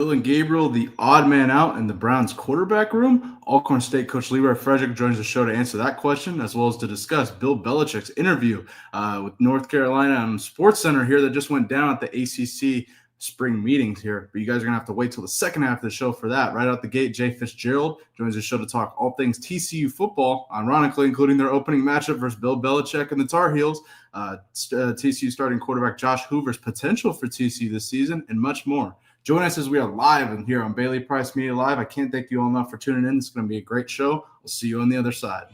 Dillon Gabriel, the odd man out in the Browns quarterback room. Alcorn State coach Leroy Frederick joins the show to answer that question, as well as to discuss Bill Belichick's interview with North Carolina on Sports Center here that just went down at the ACC spring meetings here. But you guys are going to have to wait till the second half of the show for that. Right out the gate, Jay Fitzgerald joins the show to talk all things TCU football, ironically, including their opening matchup versus Bill Belichick and the Tar Heels, TCU starting quarterback Josh Hoover's potential for TCU this season, and much more. Join us as we are live and here on Bailey Price Media Live. I can't thank you all enough for tuning in. It's going to be a great show. We'll see you on the other side.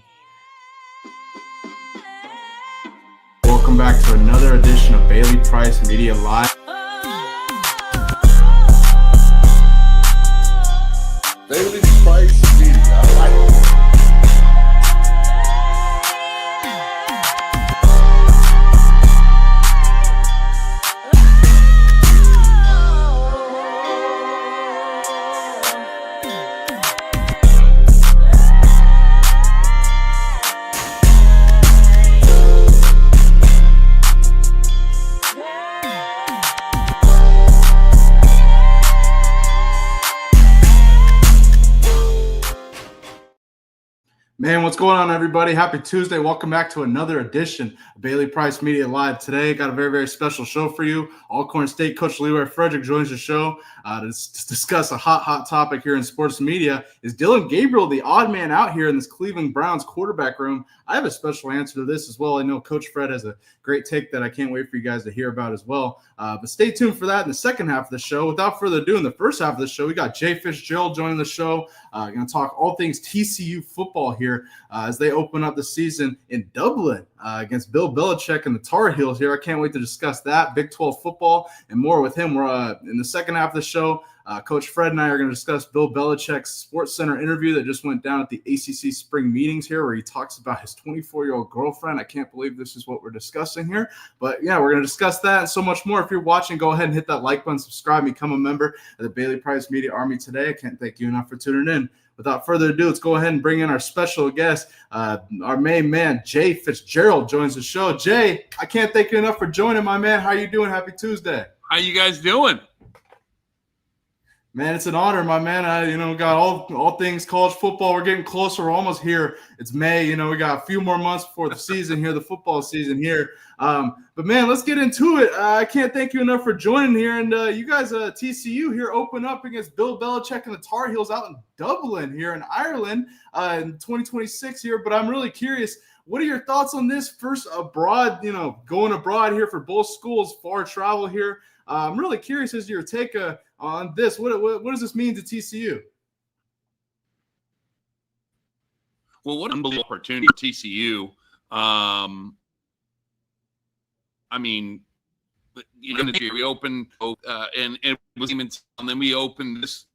Welcome back to another edition of Bailey Price Media Live. Bailey Price Media Live. Man, what's going on, everybody? Happy Tuesday. Welcome back to another edition of Bailey Price Media Live. Today, got a very, very special show for you. Alcorn State coach Leroy Frederick joins the show to discuss a hot topic here in sports media. Is Dillon Gabriel the odd man out here in this Cleveland Browns quarterback room? I have a special answer to this as well. I know Coach Fred has a great take that I can't wait for you guys to hear about as well. But stay tuned for that in the second half of the show. Without further ado, in the first half of the show, we got Jay Fitzgerald joining the show. Going to talk all things TCU football here as they open up the season in Dublin against Bill Belichick and the Tar Heels here. I can't wait to discuss that, Big 12 football, and more with him. We're in the second half of the show. Coach Fred and I are going to discuss Bill Belichick's Sports Center interview that just went down at the ACC spring meetings here, where he talks about his 24-year-old girlfriend. I can't believe this is what we're discussing here. But, yeah, we're going to discuss that and so much more. If you're watching, go ahead and hit that like button, subscribe, become a member of the Bailey Price Media Army today. I can't thank you enough for tuning in. Without further ado, let's go ahead and bring in our special guest. Our main man, Jay Fitzgerald, joins the show. Jay, I can't thank you enough for joining, my man. How you doing? Happy Tuesday. How you guys doing? Man, it's an honor, my man. I got all things college football. We're getting closer. We're almost here. It's May. We got a few more months before the season here, the football season here. But, man, let's get into it. I can't thank you enough for joining here. And you guys, TCU here, open up against Bill Belichick and the Tar Heels out in Dublin here in Ireland in 2026 here. But I'm really curious, what are your thoughts on this first abroad, going abroad here for both schools, far travel here? I'm really curious as to your take on this. What does this mean to TCU? Well, what an unbelievable opportunity for TCU. I mean, we opened and it was even, and then we opened this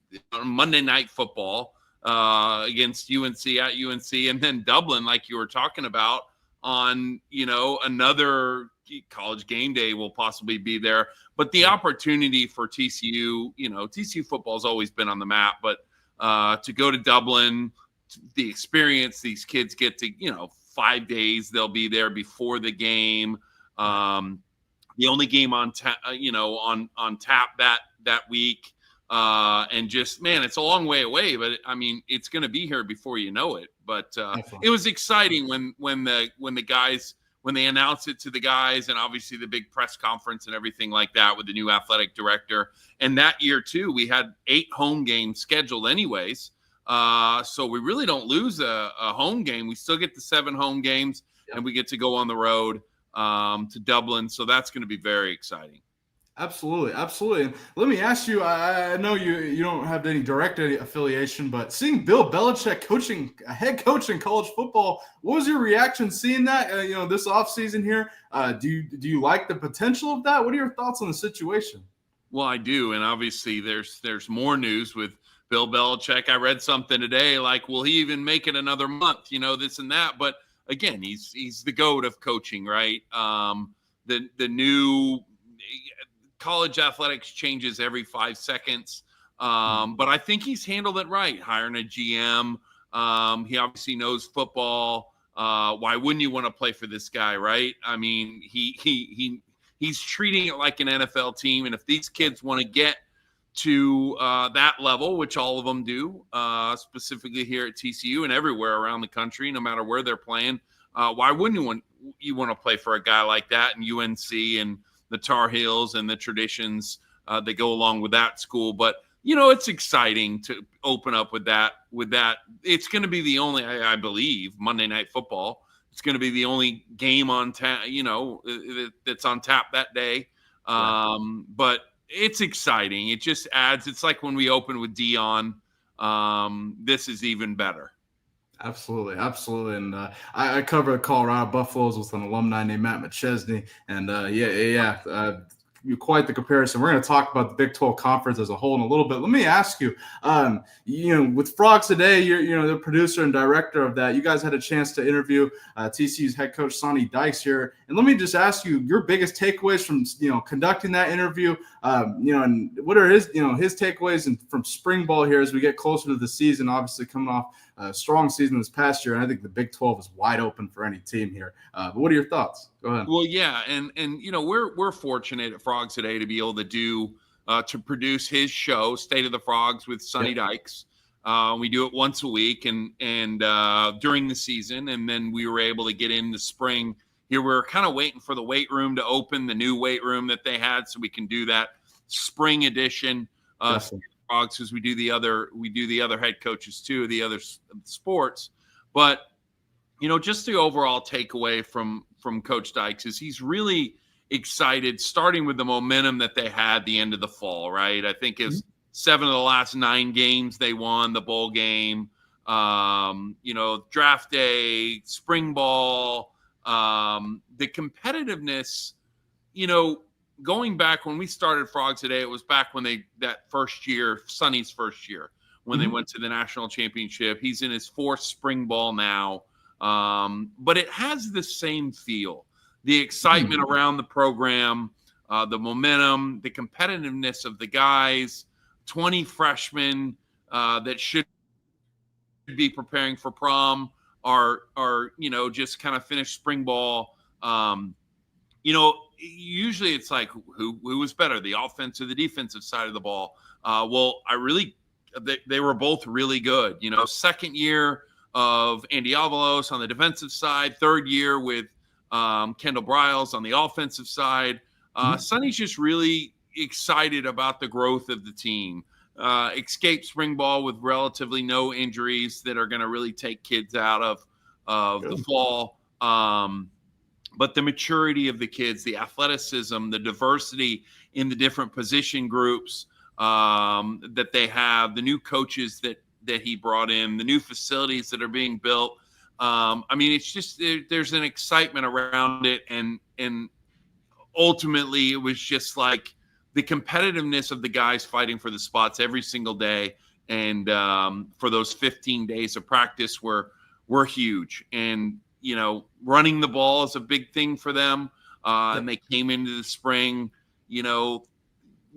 Monday Night Football against UNC at UNC, and then Dublin, like you were talking about, on another College Game Day will possibly be there. But the opportunity for TCU, TCU football has always been on the map, but to go to Dublin, the experience these kids get to, 5 days they'll be there before the game. The only game on tap that week. And just, man, it's a long way away, but I mean, it's going to be here before you know it. But it was exciting when the guys, when they announced it to the guys, and obviously the big press conference and everything like that with the new athletic director. And that year too, we had 8 home games scheduled anyways. So we really don't lose a home game. We still get the 7 home games, and we get to go on the road to Dublin. So that's going to be very exciting. Absolutely. And let me ask you, I know you don't have any direct affiliation, but seeing Bill Belichick a head coach in college football, what was your reaction seeing that, this offseason here? Do you like the potential of that? What are your thoughts on the situation? Well, I do. And obviously there's more news with Bill Belichick. I read something today, like, will he even make it another month? This and that. But again, he's the GOAT of coaching, right? The new college athletics changes every 5 seconds. But I think he's handled it right, hiring a GM. He obviously knows football. Why wouldn't you want to play for this guy, right? I mean, he's treating it like an NFL team. And if these kids want to get that level, which all of them do, specifically here at TCU and everywhere around the country, no matter where they're playing. Why wouldn't you want to play for a guy like that in UNC and the Tar Heels and the traditions that go along with that school? But it's exciting to open up with that. It's going to be the only, I believe, Monday Night Football. It's going to be the only game on tap, that's on tap that day. But it's exciting. It just adds. It's like when we opened with Dion. This is even better. Absolutely. And I cover the Colorado Buffaloes with an alumni named Matt McChesney. And you're quite the comparison. We're going to talk about the Big 12 Conference as a whole in a little bit. Let me ask you, with Frogs Today, you're the producer and director of that. You guys had a chance to interview TCU's head coach Sonny Dykes here. And let me just ask you your biggest takeaways from conducting that interview. And what are his takeaways from spring ball here as we get closer to the season? Obviously, coming off a strong season this past year, and I think the Big 12 is wide open for any team here. But what are your thoughts? Go ahead. Well, yeah, and we're fortunate at Frogs Today to be able to do to produce his show, State of the Frogs, with Sonny Dykes. We do it once a week, and during the season, and then we were able to get in the spring. Here we're kind of waiting for the weight room to open, the new weight room that they had, so we can do that spring edition. Frogs, because we do the other head coaches too, the other sports. But just the overall takeaway from Coach Dykes is he's really excited, starting with the momentum that they had the end of the fall. Right, I think it's 7 of the last 9 games they won, the bowl game, draft day, spring ball, the competitiveness. Going back when we started Frogs Today, it was back when that first year, Sonny's first year, when they went to the national championship. He's in his 4th spring ball now, but it has the same feel. The excitement around the program, the momentum, the competitiveness of the guys, 20 freshmen that should be preparing for prom are just kind of finished spring ball. Usually it's like who was better, the offense or the defensive side of the ball. They were both really good. Second year of Andy Avalos on the defensive side, third year with Kendall Briles on the offensive side. Sonny's just really excited about the growth of the team. Escaped spring ball with relatively no injuries that are going to really take kids out of the fall. But the maturity of the kids, the athleticism, the diversity in the different position groups that they have, the new coaches that he brought in, the new facilities that are being built. It's just there's an excitement around it, and ultimately it was just like the competitiveness of the guys fighting for the spots every single day, and for those 15 days of practice were huge. And running the ball is a big thing for them. And they came into the spring,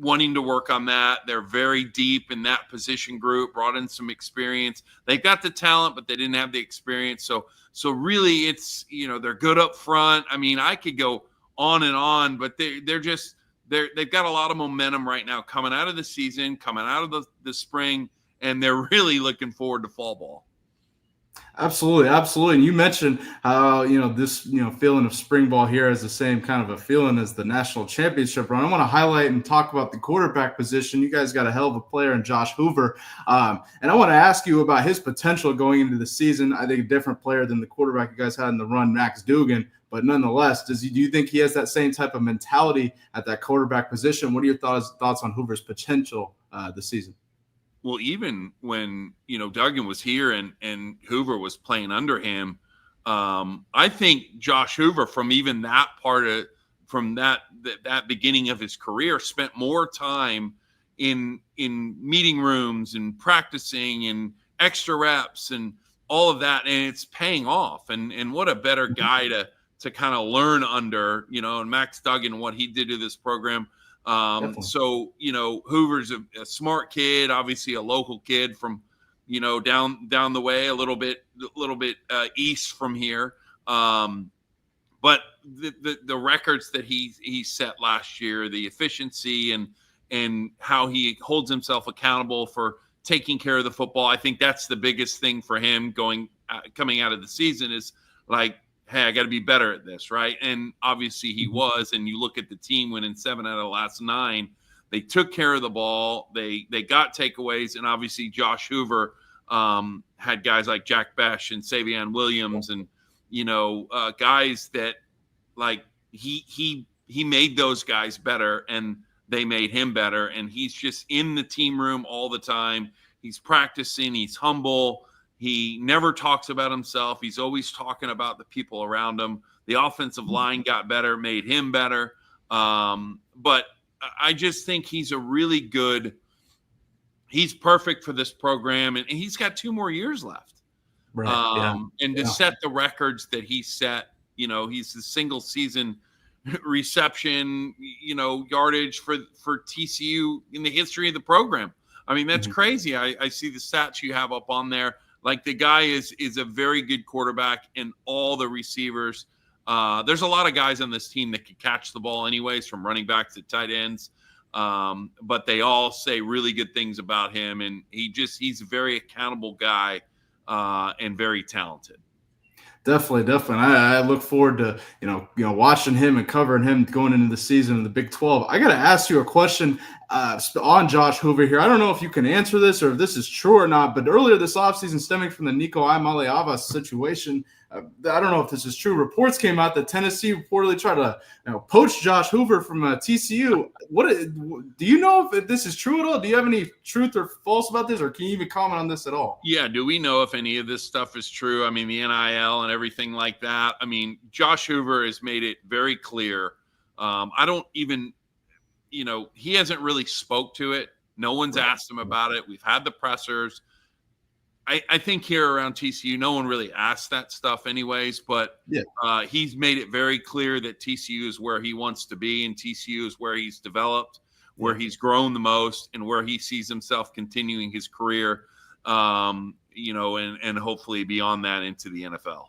wanting to work on that. They're very deep in that position group, brought in some experience. They got the talent, but they didn't have the experience. So really it's, they're good up front. I could go on and on, but they've got a lot of momentum right now coming out of the season, coming out of the spring, and they're really looking forward to fall ball. Absolutely. And you mentioned how, this, feeling of spring ball here is the same kind of a feeling as the national championship run. I want to highlight and talk about the quarterback position. You guys got a hell of a player in Josh Hoover. And I want to ask you about his potential going into the season. I think a different player than the quarterback you guys had in the run, Max Dugan. But nonetheless, do you think he has that same type of mentality at that quarterback position? What are your thoughts on Hoover's potential this season? Well, even when, Duggan was here and Hoover was playing under him, I think Josh Hoover from that beginning of his career spent more time in meeting rooms and practicing and extra reps and all of that. And it's paying off. And what a better guy to kind of learn under, and Max Duggan, what he did to this program. So, Hoover's a smart kid, obviously a local kid from, down the way, a little bit east from here. But the records that he set last year, the efficiency and and how he holds himself accountable for taking care of the football. I think that's the biggest thing for him coming out of the season is like, hey, I got to be better at this, right? And obviously he was. And you look at the team winning 7 out of the last 9. They took care of the ball. They got takeaways, and obviously Josh Hoover had guys like Jack Besh and Savion Williams, and guys that like he made those guys better, and they made him better. And he's just in the team room all the time. He's practicing. He's humble. He never talks about himself. He's always talking about the people around him. The offensive line got better, made him better. But I just think he's he's perfect for this program, and he's got 2 more years left. Right. And to set the records that he set, he's the single season reception, yardage for TCU in the history of the program. I mean, that's crazy. I see the stats you have up on there. Like, the guy is a very good quarterback, and all the receivers. There's a lot of guys on this team that can catch the ball anyways, from running backs to tight ends. But they all say really good things about him, and he's a very accountable guy and very talented. Definitely. I look forward to watching him and covering him going into the season in the Big 12. I got to ask you a question on Josh Hoover here. I don't know if you can answer this or if this is true or not, but earlier this offseason, stemming from the Nico Imaliava situation, I don't know if this is true. Reports came out that Tennessee reportedly tried to poach Josh Hoover from TCU. Do you know if this is true at all? Do you have any truth or false about this, or can you even comment on this at all? Yeah, do we know if any of this stuff is true? I mean, the NIL and everything like that. I mean, Josh Hoover has made it very clear. I don't even, he hasn't really spoke to it. No one's asked him about it. We've had the pressers. I think here around TCU, no one really asked that stuff anyways, but he's made it very clear that TCU is where he wants to be, and TCU is where he's developed, where he's grown the most, and where he sees himself continuing his career, and hopefully beyond that into the NFL.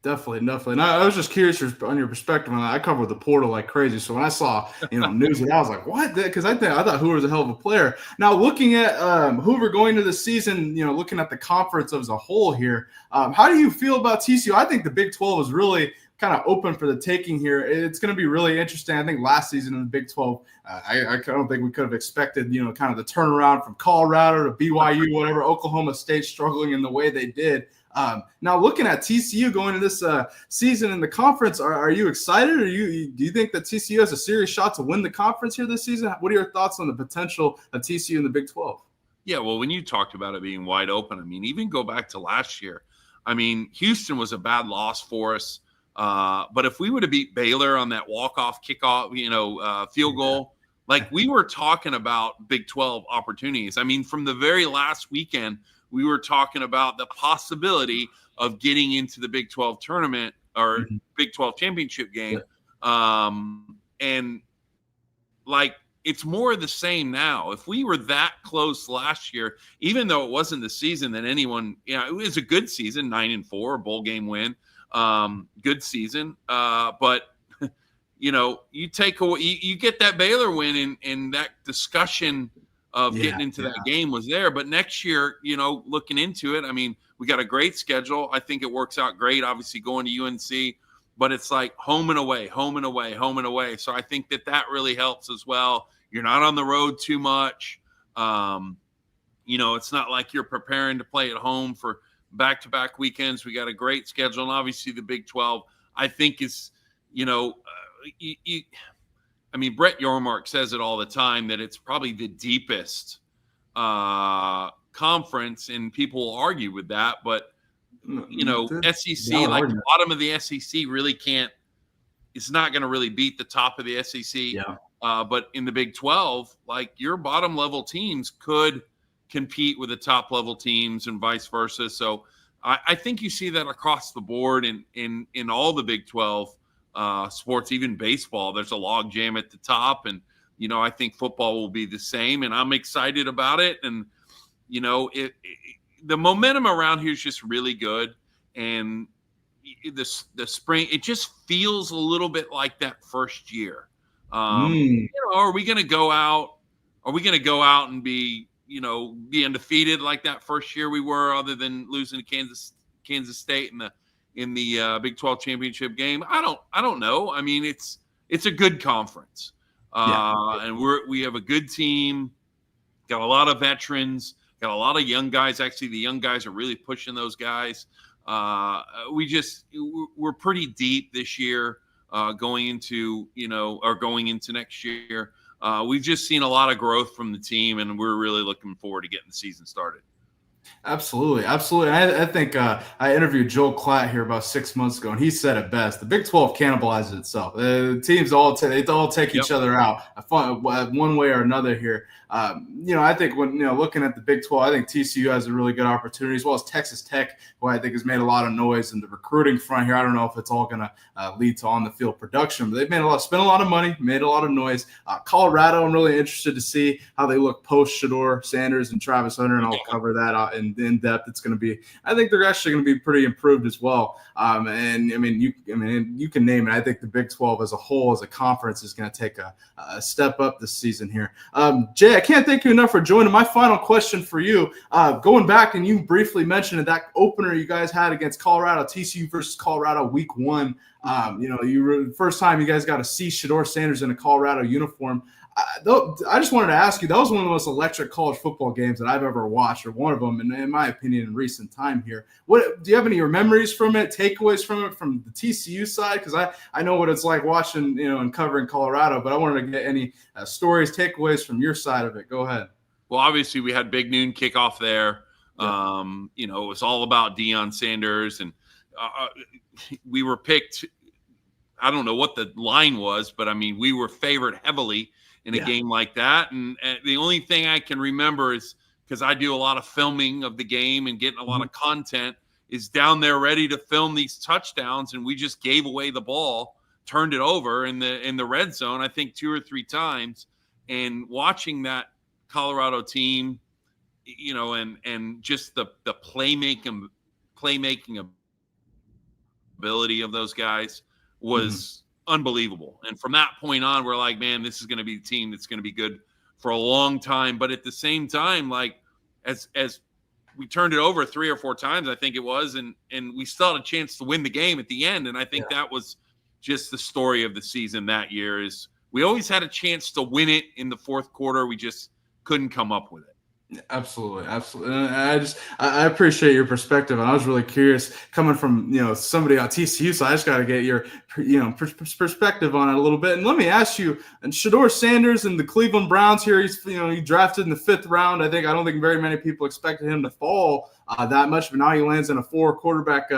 Definitely. And I was just curious on your perspective on that. I covered the portal like crazy. So when I saw, news of that, I was like, what? Because I thought Hoover was a hell of a player. Now, looking at Hoover going into the season, looking at the conference as a whole here, how do you feel about TCU? I think the Big 12 is really kind of open for the taking here. It's going to be really interesting. I think last season in the Big 12, I don't think we could have expected, kind of the turnaround from Colorado to BYU, whatever, Oklahoma State struggling in the way they did. Now, looking at TCU going into this season in the conference, are you excited, or do you think that TCU has a serious shot to win the conference here this season? What are your thoughts on the potential of TCU in the Big 12? Yeah, well, when you talked about it being wide open, I mean, even go back to last year. I mean, Houston was a bad loss for us. But if we would have beat Baylor on that walk-off kickoff, field goal, like we were talking about Big 12 opportunities. I mean, from the very last weekend, we were talking about the possibility of getting into the Big 12 tournament or Big 12 championship game. And like, it's more of the same now. If we were that close last year, even though it wasn't the season that anyone, it was a good season, 9-4, a bowl game win, good season. But you take away, you get that Baylor win, and that discussion of getting into that game was there. But next year, looking into it, I mean, we got a great schedule. I think it works out great, obviously going to UNC, but it's like home and away. So I think that really helps as well. You're not on the road too much. It's not like you're preparing to play at home for back-to-back weekends. We got a great schedule, and obviously the Big 12, I think is, Brett Yormark says it all the time that it's probably the deepest conference, and people will argue with that. But, SEC, like the bottom of the SEC really can't – it's not going to really beat the top of the SEC. Yeah. But in the Big 12, like your bottom-level teams could compete with the top-level teams and vice versa. So I think you see that across the board in all the Big 12 sports, even baseball. There's a log jam at the top, and I think football will be the same, and I'm excited about it. And the momentum around here is just really good, and the spring, it just feels a little bit like that first year. Are we going to go out are we going to go out and be undefeated like that first year we were, other than losing to Kansas State in the Big 12 championship game? I don't know. I mean, it's a good conference, and we have a good team. Got a lot of veterans. Got a lot of young guys. Actually, the young guys are really pushing those guys. We're pretty deep this year, going into next year. We've just seen a lot of growth from the team, and we're really looking forward to getting the season started. Absolutely. I think I interviewed Joel Klatt here about 6 months ago, and he said it best: the Big 12 cannibalizes itself. The teams all take each other out one way or another here. I think when looking at the Big 12, I think TCU has a really good opportunity, as well as Texas Tech, who I think has made a lot of noise in the recruiting front here. I don't know if it's all going to lead to on the field production, but they've spent a lot of money, made a lot of noise. Colorado, I'm really interested to see how they look post Shedeur Sanders and Travis Hunter, and I'll cover that in depth. It's going to be, I think they're actually going to be pretty improved as well. And I mean, you can name it. I think the Big 12 as a whole, as a conference, is going to take a step up this season here. Jay, I can't thank you enough for joining. My final question for you, going back, and you briefly mentioned that opener you guys had against Colorado, TCU versus Colorado, week 1. First time you guys got to see Shedeur Sanders in a Colorado uniform. I just wanted to ask you, that was one of the most electric college football games that I've ever watched, or one of them, in my opinion, in recent time here. Do you have any memories from it, takeaways from it, from the TCU side? Because I know what it's like watching, and covering Colorado, but I wanted to get any stories, takeaways from your side of it. Go ahead. Well, obviously we had big noon kickoff there. Yeah. It was all about Dillon Sanders, and we were picked. I don't know what the line was, but I mean, we were favored heavily in a game like that. And the only thing I can remember is, because I do a lot of filming of the game and getting a lot of content, is down there ready to film these touchdowns, and we just gave away the ball, turned it over in the red zone, I think 2 or 3 times. And watching that Colorado team, and just the playmaking ability of those guys was unbelievable. And from that point on, we're like, man, this is going to be a team that's going to be good for a long time. But at the same time, like, as we turned it over 3 or 4 times, I think it was, and we still had a chance to win the game at the end. And I think that was just the story of the season that year, is we always had a chance to win it in the fourth quarter. We just couldn't come up with it. Absolutely. I appreciate your perspective, and I was really curious, coming from somebody on TCU, so I just got to get your perspective on it a little bit. And let me ask you, and Shedeur Sanders and the Cleveland Browns here, he's he drafted in the 5th round. I don't think very many people expected him to fall that much, but now he lands in a 4 quarterback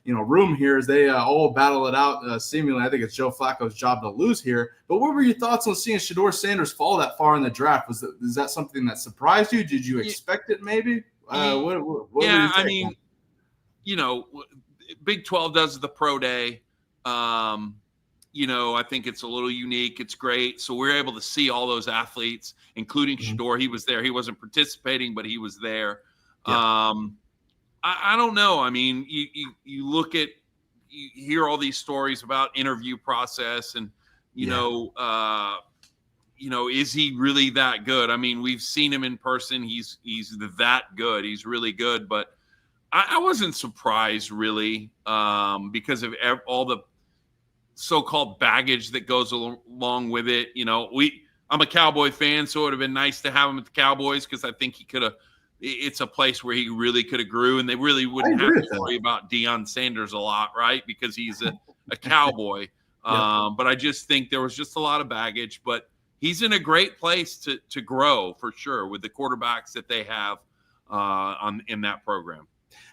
room here as they all battle it out. Seemingly, I think it's Joe Flacco's job to lose here. But what were your thoughts on seeing Shedeur Sanders fall that far in the draft? Is that something that surprised you? Did you expect it maybe? I mean, Big 12 does the pro day. I think it's a little unique. It's great. So we're able to see all those athletes, including Shedeur. He was there. He wasn't participating, but he was there. Yeah. I don't know. I mean, you look at, you hear all these stories about interview process, and is he really that good? I mean, we've seen him in person. He's that good. He's really good. But I wasn't surprised really, because of all the so-called baggage that goes along with it. I'm a Cowboy fan, so it would have been nice to have him at the Cowboys, because I think he could have. It's a place where he really could have grew, and they really wouldn't have to worry about Dillon Sanders a lot, right? Because he's a Cowboy. But I just think there was just a lot of baggage. But he's in a great place to grow, for sure, with the quarterbacks that they have in that program.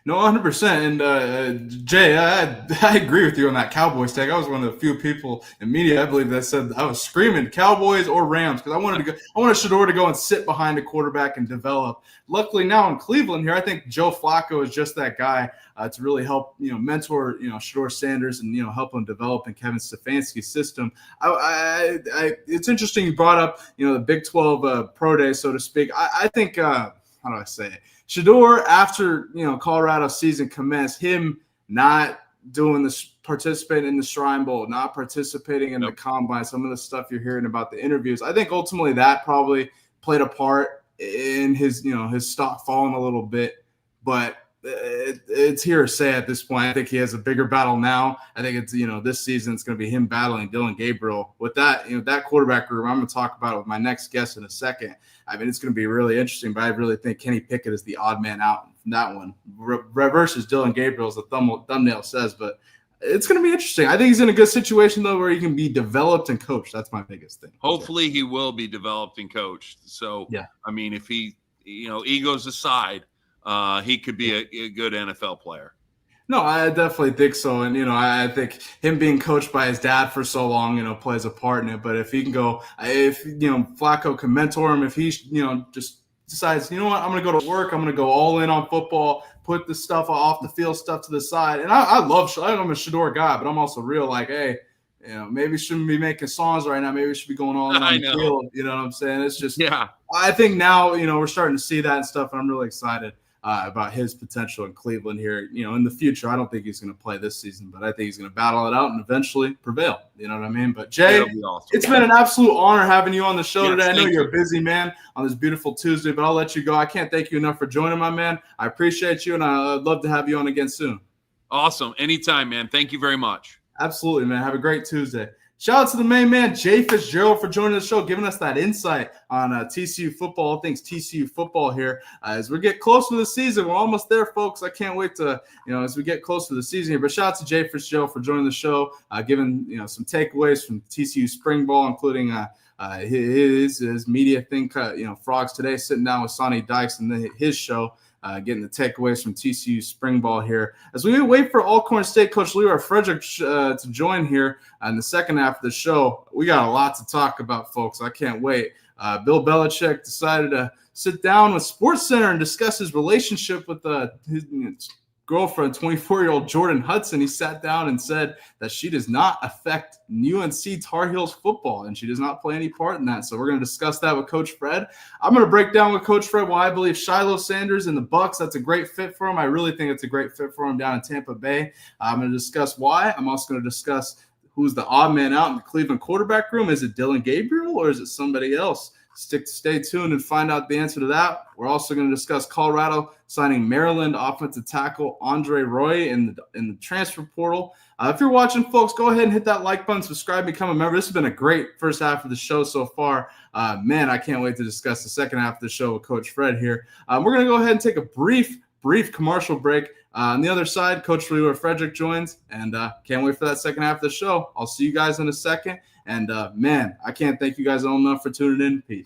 No, 100%. And Jay, I agree with you on that Cowboys tag. I was one of the few people in media, I believe, that said I was screaming Cowboys or Rams, because I wanted Shedeur to go and sit behind a quarterback and develop. Luckily, now in Cleveland here, I think Joe Flacco is just that guy to really help mentor Shedeur Sanders and help him develop in Kevin Stefanski's system. It's interesting you brought up the Big 12 pro day, so to speak. I think how do I say it? Shedeur, after Colorado season commenced, him not doing this, participating in the Shrine Bowl, not participating in the combine, some of the stuff you're hearing about the interviews, I think ultimately that probably played a part in his, his stock falling a little bit, but it's hearsay at this point. I think he has a bigger battle now. I think it's, this season it's going to be him battling Dillon Gabriel. With that, that quarterback room, I'm going to talk about it with my next guest in a second. I mean, it's going to be really interesting, but I really think Kenny Pickett is the odd man out from that one versus Dillon Gabriel, as the thumbnail says. But it's going to be interesting. I think he's in a good situation, though, where he can be developed and coached. That's my biggest thing. Hopefully he will be developed and coached. So, yeah. I mean, if he, egos aside, he could be a good NFL player. No, I definitely think so. And, I think him being coached by his dad for so long, plays a part in it. But if he can go, if, Flacco can mentor him, if he, just decides, what, I'm going to go to work, I'm going to go all in on football, put the stuff off the field stuff to the side. And I'm a Shedeur guy, but I'm also real like, hey, maybe we shouldn't be making songs right now. Maybe we should be going all in on the field. You know what I'm saying? It's just, I think now, we're starting to see that and stuff. And I'm really excited about his potential in Cleveland here, in the future. I don't think he's going to play this season, but I think he's going to battle it out and eventually prevail. You know what I mean? But Jay, awesome. It's been an absolute honor having you on the show today. I know you're a busy man on this beautiful Tuesday, but I'll let you go. I can't thank you enough for joining, my man. I appreciate you, and I'd love to have you on again soon. Awesome. Anytime, man. Thank you very much. Absolutely, man. Have a great Tuesday. Shout out to the main man, Jay Fitzgerald, for joining the show, giving us that insight on TCU football, things TCU football here. As we get close to the season, we're almost there, folks. I can't wait to, as we get close to the season here. But shout out to Jay Fitzgerald for joining the show, giving, some takeaways from TCU spring ball, including his media thing, Frogs Today, sitting down with Sonny Dykes and his show. Getting the takeaways from TCU spring ball here. As we wait for Alcorn State coach Leroy Frederick to join here in the second half of the show, we got a lot to talk about, folks. I can't wait. Bill Belichick decided to sit down with SportsCenter and discuss his relationship with his girlfriend, 24-year-old Jordan Hudson. He sat down and said that she does not affect UNC Tar Heels football, and she does not play any part in that. So we're going to discuss that with Coach Fred. I'm going to break down with Coach Fred why I believe Shilo Sanders and the Bucs, that's a great fit for him. I really think it's a great fit for him down in Tampa Bay. I'm going to discuss why. I'm also going to discuss who's the odd man out in the Cleveland quarterback room. Is it Dillon Gabriel or is it somebody else? Stay tuned and find out the answer to that. We're also going to discuss Colorado signing Maryland offensive tackle Andre Roye in the transfer portal. If you're watching, folks, go ahead and hit that like button, subscribe, become a member. This has been a great first half of the show so far. Man, I can't wait to discuss the second half of the show with Coach Fred here. We're going to go ahead and take a brief commercial break. On the other side, Coach Leroy Frederick joins, and can't wait for that second half of the show. I'll see you guys in a second. And, man, I can't thank you guys all enough for tuning in. Peace.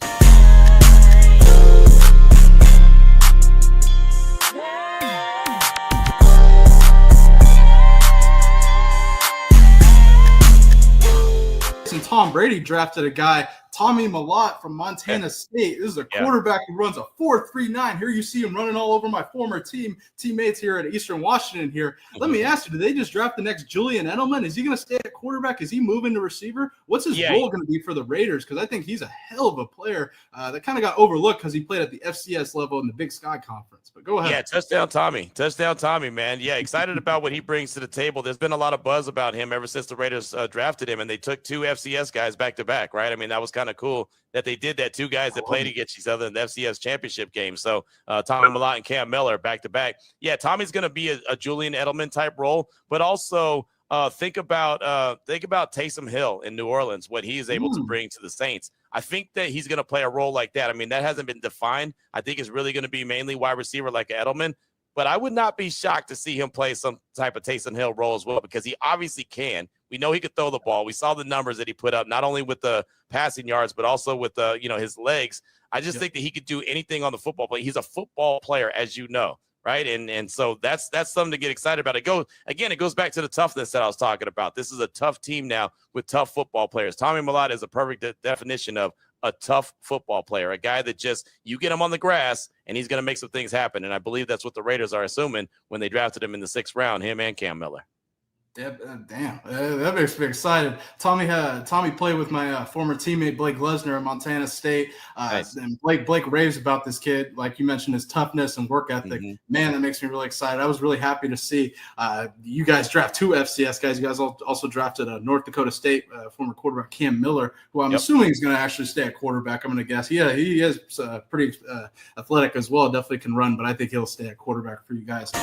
And Tom Brady drafted a guy, Tommy Mellott from Montana State. This is a quarterback who runs a 4.39. Here you see him running all over my former teammates here at Eastern Washington here. Let me ask you, did they just draft the next Julian Edelman? Is he going to stay at quarterback? Is he moving to receiver? What's his role going to be for the Raiders? Because I think he's a hell of a player that kind of got overlooked because he played at the FCS level in the Big Sky Conference. But go ahead. Yeah, touchdown Tommy, man. Yeah, excited about what he brings to the table. There's been a lot of buzz about him ever since the Raiders drafted him, and they took two FCS guys back to back, right? I mean, that was kind of cool that they did that. Two guys that played against each other in the FCS championship game. So Tommy Mellott and Cam Miller back to back. Yeah, Tommy's going to be a Julian Edelman type role, but also think about Taysom Hill in New Orleans, what he is able to bring to the Saints. I think that he's going to play a role like that. I mean, that hasn't been defined. I think it's really going to be mainly wide receiver like Edelman. But I would not be shocked to see him play some type of Taysom Hill role as well, because he obviously can. We know he could throw the ball. We saw the numbers that he put up, not only with the passing yards, but also with the, his legs. I just think that he could do anything on the football play. He's a football player, as you know, right? And so that's something to get excited about. It goes back to the toughness that I was talking about. This is a tough team now with tough football players. Tommy Mellott is a perfect definition of a tough football player, a guy that just, you get him on the grass and he's going to make some things happen. And I believe that's what the Raiders are assuming when they drafted him in the 6th round, him and Cam Miller. Yeah, damn, that makes me excited. Tommy played with my former teammate Blake Lesnar at Montana State. Nice. And Blake raves about this kid, like you mentioned, his toughness and work ethic. Mhm. Man, that makes me really excited. I was really happy to see you guys draft 2 FCS guys. You guys also drafted North Dakota State former quarterback Cam Miller, who I'm assuming is going to actually stay at quarterback. I'm going to guess. Yeah, he is pretty athletic as well. Definitely can run, but I think he'll stay at quarterback for you guys.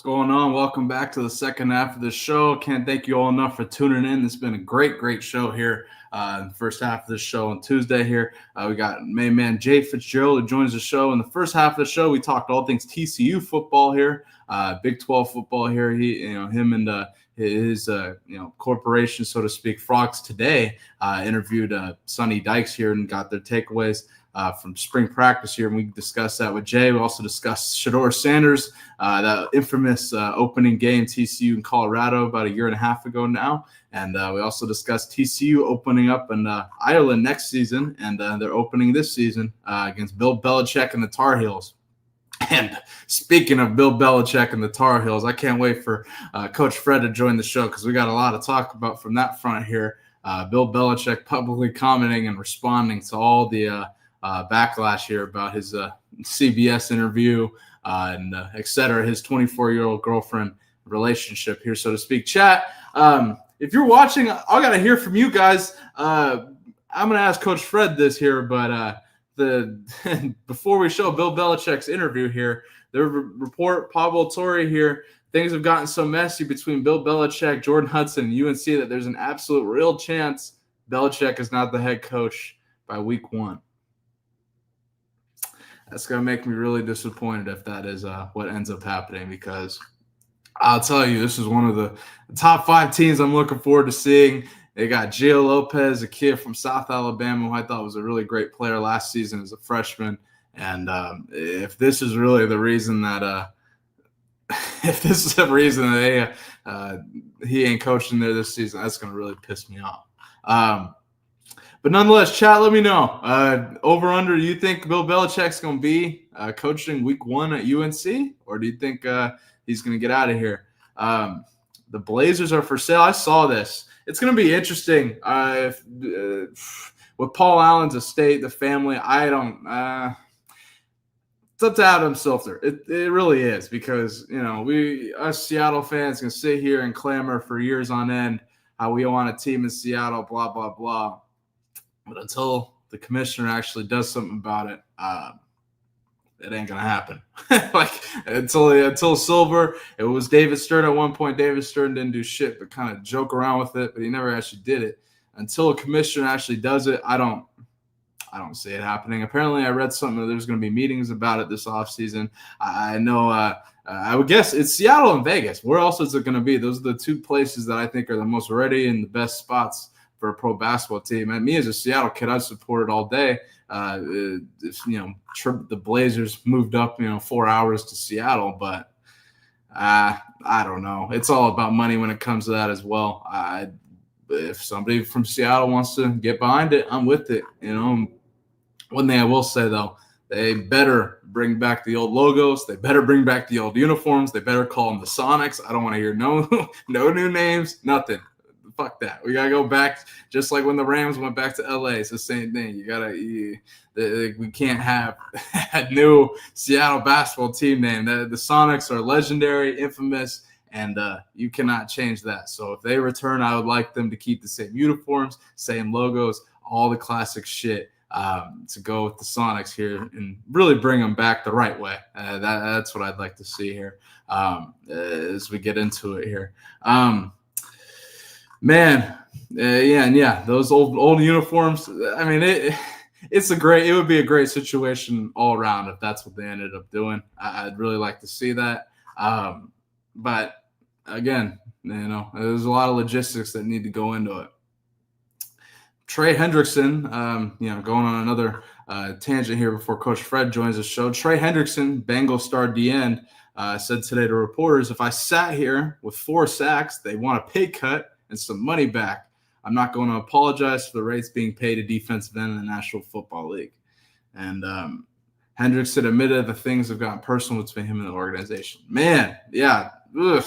Going on? Welcome back to the second half of the show. Can't thank you all enough for tuning in. It's been a great show here. In the first half of the show on Tuesday here, we got main man Jay Fitzgerald who joins the show. In the first half of the show, we talked all things TCU football here, Big 12 football here. Him and his corporation, so to speak, Frogs Today, interviewed Sonny Dykes here and got their takeaways from spring practice here, and we discussed that with Jay. We also discussed Shedeur Sanders, that infamous opening game TCU in Colorado about a year and a half ago now, and we also discussed TCU opening up in Ireland next season, and they're opening this season against Bill Belichick and the Tar Heels. And speaking of Bill Belichick and the Tar Heels, I can't wait for Coach Fred to join the show because we got a lot to talk about from that front here. Bill Belichick publicly commenting and responding to all the backlash here about his CBS interview and et cetera, his 24-year-old girlfriend relationship here, so to speak. Chat, if you're watching, I got to hear from you guys. I'm going to ask Coach Fred this here, but before we show Bill Belichick's interview here, the report, Pablo Torre here, things have gotten so messy between Bill Belichick, Jordan Hudson, and UNC that there's an absolute real chance Belichick is not the head coach by week 1. That's going to make me really disappointed if that is what ends up happening, because I'll tell you, this is one of the top 5 teams I'm looking forward to seeing. They got Gio Lopez, a kid from South Alabama, who I thought was a really great player last season as a freshman. And if this is really the reason that he ain't coaching there this season, that's going to really piss me off. But nonetheless, chat, let me know. Over under, do you think Bill Belichick's going to be coaching week 1 at UNC? Or do you think he's going to get out of here? The Blazers are for sale. I saw this. It's going to be interesting with Paul Allen's estate, the family. I don't it's up to Adam Silver. It really is, because, us Seattle fans can sit here and clamor for years on end how we want a team in Seattle, blah, blah, blah. But until the commissioner actually does something about it, it ain't gonna happen. until Silver, it was David Stern at one point. David Stern didn't do shit but kind of joke around with it, but he never actually did it. Until a commissioner actually does it, I don't see it happening. Apparently, I read something that there's going to be meetings about it this offseason. I know. I would guess it's Seattle and Vegas. Where else is it going to be? Those are the 2 places that I think are the most ready and the best spots for a pro basketball team. And me as a Seattle kid, I'd support it all day. The Blazers moved up, 4 hours to Seattle, but I don't know. It's all about money when it comes to that as well. If somebody from Seattle wants to get behind it, I'm with it. One thing I will say though, they better bring back the old logos. They better bring back the old uniforms. They better call them the Sonics. I don't want to hear no new names, nothing. Fuck that. We gotta go back, just like when the Rams went back to LA. It's the same thing. We can't have a new Seattle basketball team name. The Sonics are legendary, infamous, and you cannot change that. So if they return, I would like them to keep the same uniforms, same logos, all the classic shit, to go with the Sonics here and really bring them back the right way. That's what I'd like to see here as we get into it here. Those old uniforms. I mean, it would be a great situation all around if that's what they ended up doing. I'd really like to see that. But again, there's a lot of logistics that need to go into it. Trey Hendrickson, going on another tangent here before Coach Fred joins the show. Trey Hendrickson, Bengal star DN, said today to reporters, if I sat here with 4 sacks, they want a pay cut and some money back. I'm not going to apologize for the rates being paid to defensive end in the National Football League. And Hendricks had admitted that things have gotten personal between him and the organization. Man, yeah. Ugh.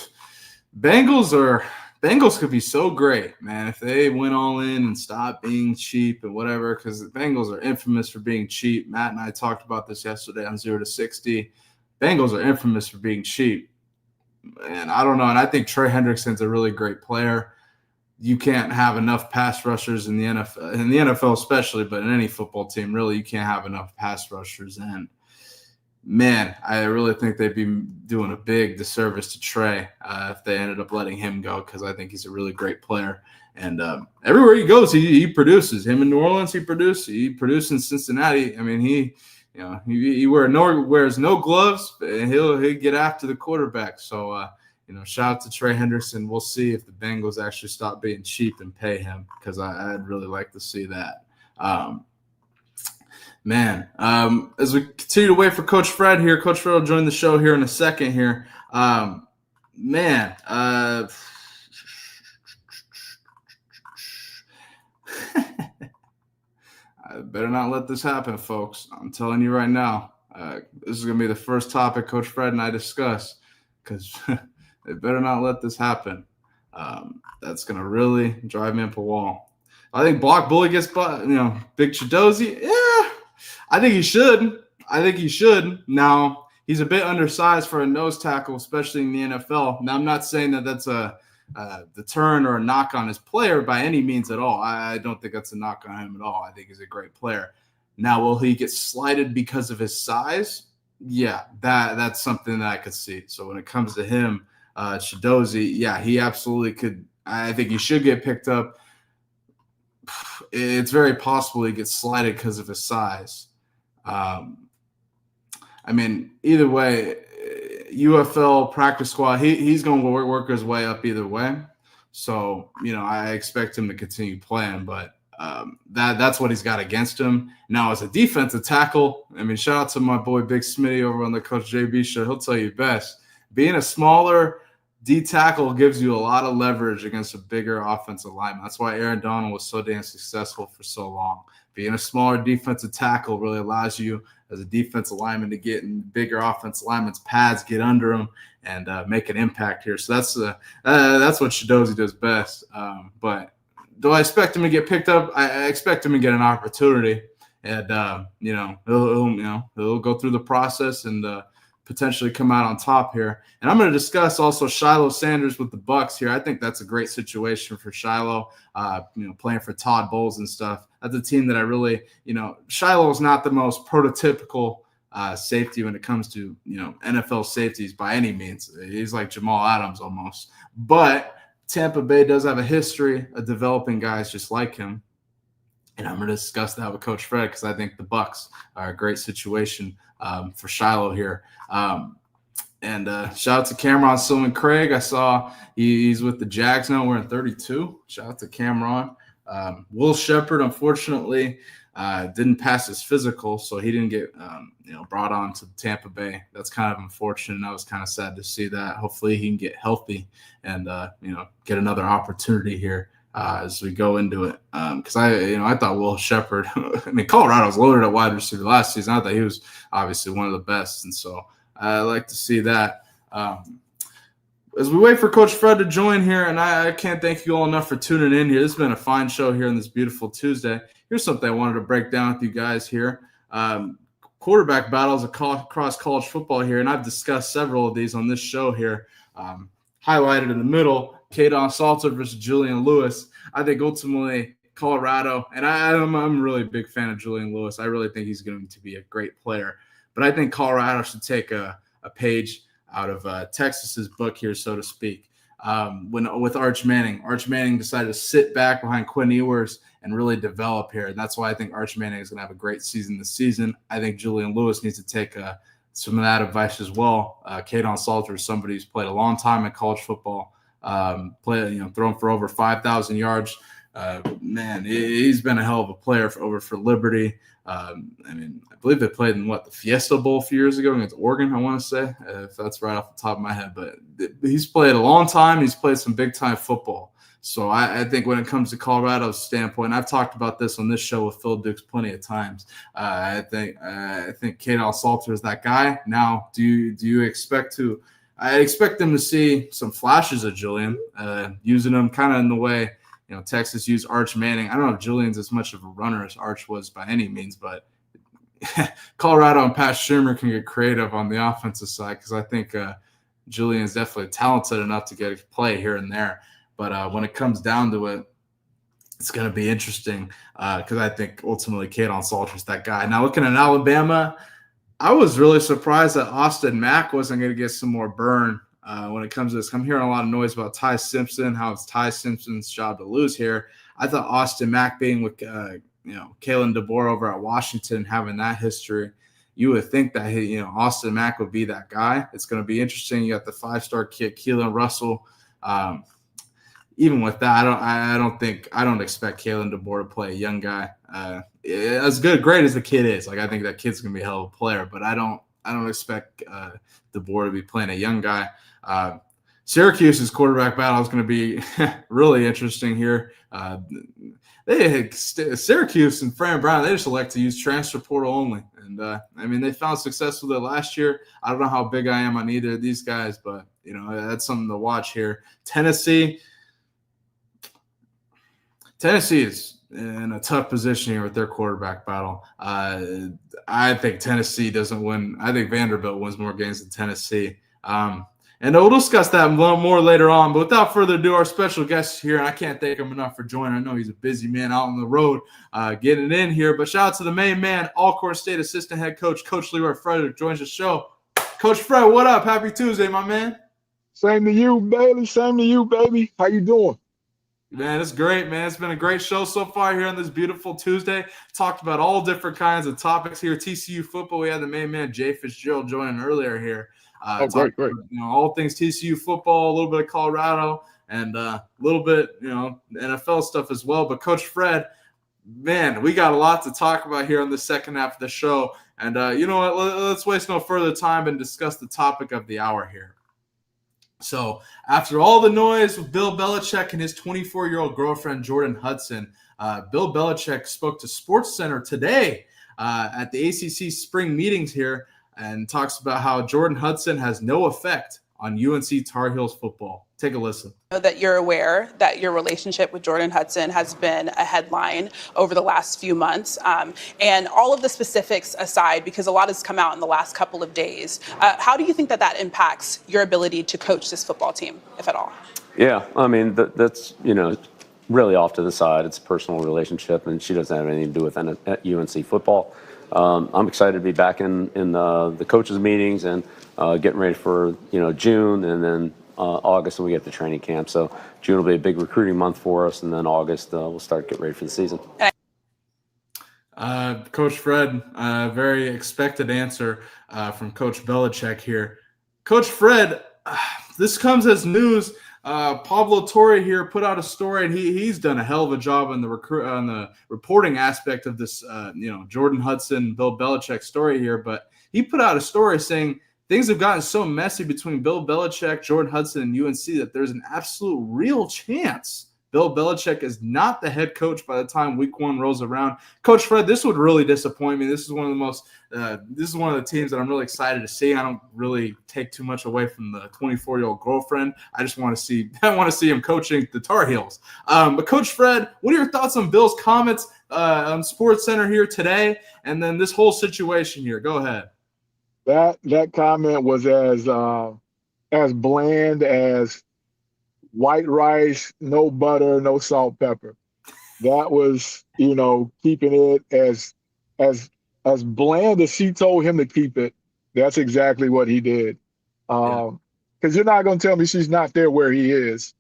Bengals could be so great, man, if they went all in and stopped being cheap and whatever, because the Bengals are infamous for being cheap. Matt and I talked about this yesterday on 0 to 60. Bengals are infamous for being cheap. And I don't know, and I think Trey Hendrickson's a really great player. You can't have enough pass rushers in the NFL especially, but in any football team, really, you can't have enough pass rushers. And man, I really think they'd be doing a big disservice to Trey if they ended up letting him go, because I think he's a really great player. And everywhere he goes, he produces. Him in New Orleans, he produced. He produced in Cincinnati. I mean, he wears no gloves, and he'll get after the quarterback. So, shout out to Trey Hendrickson. We'll see if the Bengals actually stop being cheap and pay him, because I'd really like to see that. As we continue to wait for Coach Fred here, Coach Fred will join the show here in a second here. I better not let this happen, folks. I'm telling you right now. This is going to be the first topic Coach Fred and I discuss, because they better not let this happen. That's going to really drive me up a wall. I think Block Bully gets, Big Chidozie. Yeah, I think he should. Now, he's a bit undersized for a nose tackle, especially in the NFL. Now, I'm not saying that that's a deterrent or a knock on his player by any means at all. I don't think that's a knock on him at all. I think he's a great player. Now, will he get slighted because of his size? Yeah, that's something that I could see. So when it comes to him, Chidozie, yeah, he absolutely could. I think he should get picked up. It's very possible he gets slighted because of his size. Either way, UFL practice squad, he's going to work his way up either way. So, I expect him to continue playing, but that's what he's got against him. Now, as a defensive tackle, shout out to my boy Big Smitty over on the Coach JB show. He'll tell you best. Being a smaller D tackle gives you a lot of leverage against a bigger offensive lineman. That's why Aaron Donald was so damn successful for so long. Being a smaller defensive tackle really allows you as a defensive lineman to get in bigger offensive linemen's pads, get under them, and make an impact here. So that's what Chidozie does best. But do I expect him to get picked up? I expect him to get an opportunity, and he'll go through the process and potentially come out on top here. And I'm going to discuss also Shilo Sanders with the Bucs here. I think that's a great situation for Shiloh, playing for Todd Bowles and stuff. That's a team that I really, Shiloh is not the most prototypical safety when it comes to, NFL safeties by any means. He's like Jamal Adams almost. But Tampa Bay does have a history of developing guys just like him. And I'm going to discuss that with Coach Fred, because I think the Bucs are a great situation for Shiloh here. And shout out to Cameron Silman Craig. I saw he's with the Jags now, wearing 32. Shout out to Cameron. Will Shepard, unfortunately, didn't pass his physical, so he didn't get brought on to Tampa Bay. That's kind of unfortunate. I was kind of sad to see that. Hopefully he can get healthy and get another opportunity here as we go into it. Because I thought Will Shepard, Colorado was loaded at wide receiver last season. I thought he was obviously one of the best, and so I like to see that. As we wait for Coach Fred to join here, and I can't thank you all enough for tuning in here. This has been a fine show here on this beautiful Tuesday. Here's something I wanted to break down with you guys here. Quarterback battles across college football here, and I've discussed several of these on this show here. Highlighted in the middle, Kadon Salter versus Julian Lewis. I think ultimately Colorado, and I'm a really big fan of Julian Lewis. I really think he's going to be a great player. But I think Colorado should take a page out of Texas's book here, so to speak. With Arch Manning. Arch Manning decided to sit back behind Quinn Ewers and really develop here. And that's why I think Arch Manning is going to have a great season this season. I think Julian Lewis needs to take some of that advice as well. Kadon Salter is somebody who's played a long time in college football, thrown for over 5,000 yards. He's been a hell of a player for Liberty. I believe they played in the Fiesta Bowl a few years ago against Oregon, I want to say, if that's right off the top of my head. But he's played a long time. He's played some big-time football. So I think when it comes to Colorado's standpoint, I've talked about this on this show with Phil Dukes plenty of times. I think Shedeur Sanders is that guy. Now, do you expect to? I expect them to see some flashes of Julian, using him kind of in the way Texas used Arch Manning. I don't know if Julian's as much of a runner as Arch was by any means, but Colorado and Pat Shurmur can get creative on the offensive side because I think Julian's definitely talented enough to get a play here and there. But when it comes down to it, it's going to be interesting because I think ultimately Shedeur Sanders is that guy. Now, looking at Alabama, I was really surprised that Austin Mack wasn't going to get some more burn when it comes to this. I'm hearing a lot of noise about Ty Simpson, how it's Ty Simpson's job to lose here. I thought Austin Mack being with Kalen DeBoer over at Washington, having that history, you would think that Austin Mack would be that guy. It's going to be interesting. You got the 5-star kid Keelan Russell. Even with that, I don't expect Kalen DeBoer to play a young guy. As great as the kid is, I think that kid's gonna be a hell of a player, but I don't expect DeBoer to be playing a young guy. Syracuse's quarterback battle is going to be really interesting here. Syracuse and Fran Brown, they just elect to use transfer portal only, and they found success with it last year. I don't know how big I am on either of these guys, but that's something to watch here. Tennessee is in a tough position here with their quarterback battle. I think Tennessee doesn't win. I think Vanderbilt wins more games than Tennessee. And we'll discuss that more later on. But without further ado, our special guest here, and I can't thank him enough for joining. I know he's a busy man out on the road getting in here. But shout out to the main man, Alcorn State Assistant Head Coach, Coach Leroy Frederick joins the show. Coach Fred, what up? Happy Tuesday, my man. Same to you, Bailey. Same to you, baby. How you doing? Man, it's great, man. It's been a great show so far here on this beautiful Tuesday. Talked about all different kinds of topics here. TCU football, we had the main man, Jay Fitzgerald, joining earlier here. Great. All things TCU football, a little bit of Colorado, and a little bit, NFL stuff as well. But Coach Fred, man, we got a lot to talk about here on the second half of the show. And you know what? Let's waste no further time and discuss the topic of the hour here. So after all the noise with Bill Belichick and his 24-year-old girlfriend, Jordan Hudson, Bill Belichick spoke to SportsCenter today at the ACC spring meetings here and talks about how Jordan Hudson has no effect on UNC Tar Heels football. Take a listen. I know that you're aware that your relationship with Jordan Hudson has been a headline over the last few months. And all of the specifics aside, because a lot has come out in the last couple of days, how do you think that impacts your ability to coach this football team, if at all? Yeah, that's, really off to the side. It's a personal relationship, and she doesn't have anything to do with UNC football. I'm excited to be back in the coaches' meetings and getting ready for, June, and then August when we get to training camp. So June will be a big recruiting month for us, and then August we'll start getting ready for the season. Coach Fred, very expected answer from Coach Belichick here. Coach Fred, this comes as news. Pablo Torre here put out a story, and he's done a hell of a job on the reporting aspect of this, Jordan Hudson, Bill Belichick story here. But he put out a story saying things have gotten so messy between Bill Belichick, Jordan Hudson, and UNC that there's an absolute real chance Bill Belichick is not the head coach by the time week 1 rolls around. Coach Fred, this would really disappoint me. This is one of the teams that I'm really excited to see. I don't really take too much away from the 24-year-old girlfriend. I just want to see him coaching the Tar Heels. But Coach Fred, what are your thoughts on Bill's comments on SportsCenter here today, and then this whole situation here? Go ahead. That comment was as bland as white rice, no butter, no salt, pepper. That was, keeping it as bland as she told him to keep it. That's exactly what he did. Because you're not going to tell me she's not there where he is.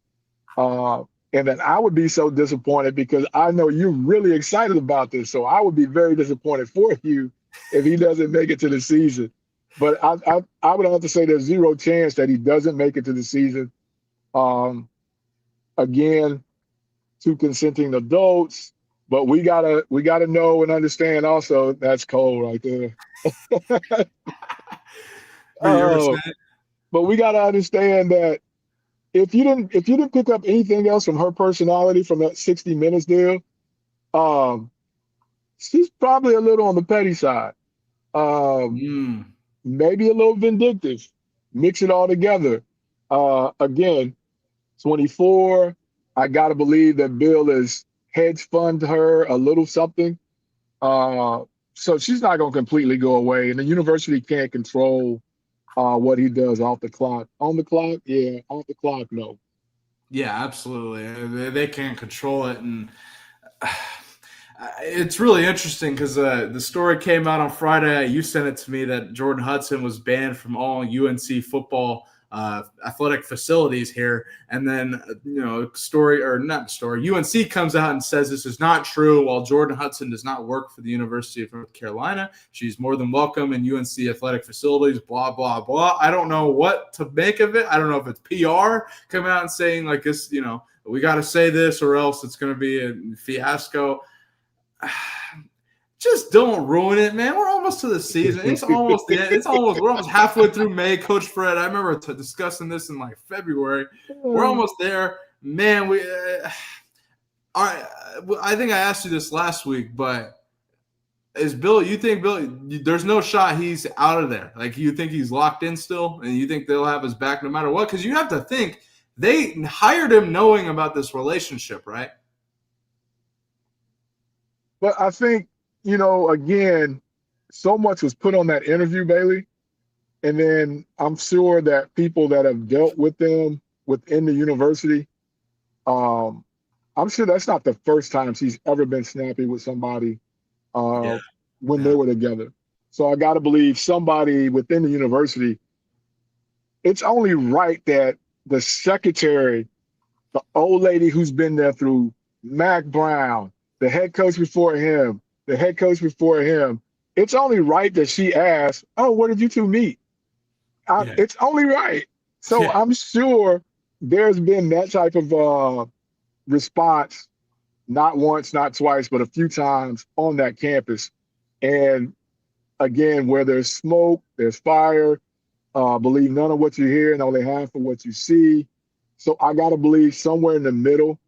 And then I would be so disappointed because I know you're really excited about this. So I would be very disappointed for you if he doesn't make it to the season. But I would have to say there's zero chance that he doesn't make it to the season. Again, 2 consenting adults, but we gotta know and understand also that's cold right there. But we gotta understand that if you didn't pick up anything else from her personality from that 60 Minutes deal, she's probably a little on the petty side. Maybe a little vindictive. Mix it all together. Again, 24. I gotta believe that Bill is hedge fund her a little something. So she's not gonna completely go away, and the university can't control what he does off the clock. On the clock, yeah. Off the clock, no. Yeah, absolutely. They can't control it, and it's really interesting because the story came out on Friday. You sent it to me that Jordan Hudson was banned from all UNC football athletic facilities here, and then UNC comes out and says this is not true. While Jordan Hudson does not work for the University of North Carolina, she's more than welcome in UNC athletic facilities. Blah blah blah. I don't know what to make of it. I don't know if it's PR coming out and saying like this. We got to say this or else it's going to be a fiasco. Just don't ruin it, man. We're almost to the season. It's almost we're almost halfway through May. Coach Fred, I remember discussing this in like February. We're almost there, man. I think I asked you this last week, but you think Bill, there's no shot he's out of there? Like, you think he's locked in still, and you think they'll have his back no matter what? Because you have to think they hired him knowing about this relationship, right? But I think, again, so much was put on that interview, Bailey. And then I'm sure that people that have dealt with them within the university, I'm sure that's not the first time she's ever been snappy with somebody when they were together. So I got to believe somebody within the university, it's only right that the secretary, the old lady who's been there through Mac Brown, the head coach before him, it's only right that she asks, oh, where did you two meet? It's only right. So I'm sure there's been that type of response, not once, not twice, but a few times on that campus. And again, where there's smoke, there's fire. Believe none of what you hear and only half of what you see. So I got to believe somewhere in the middle,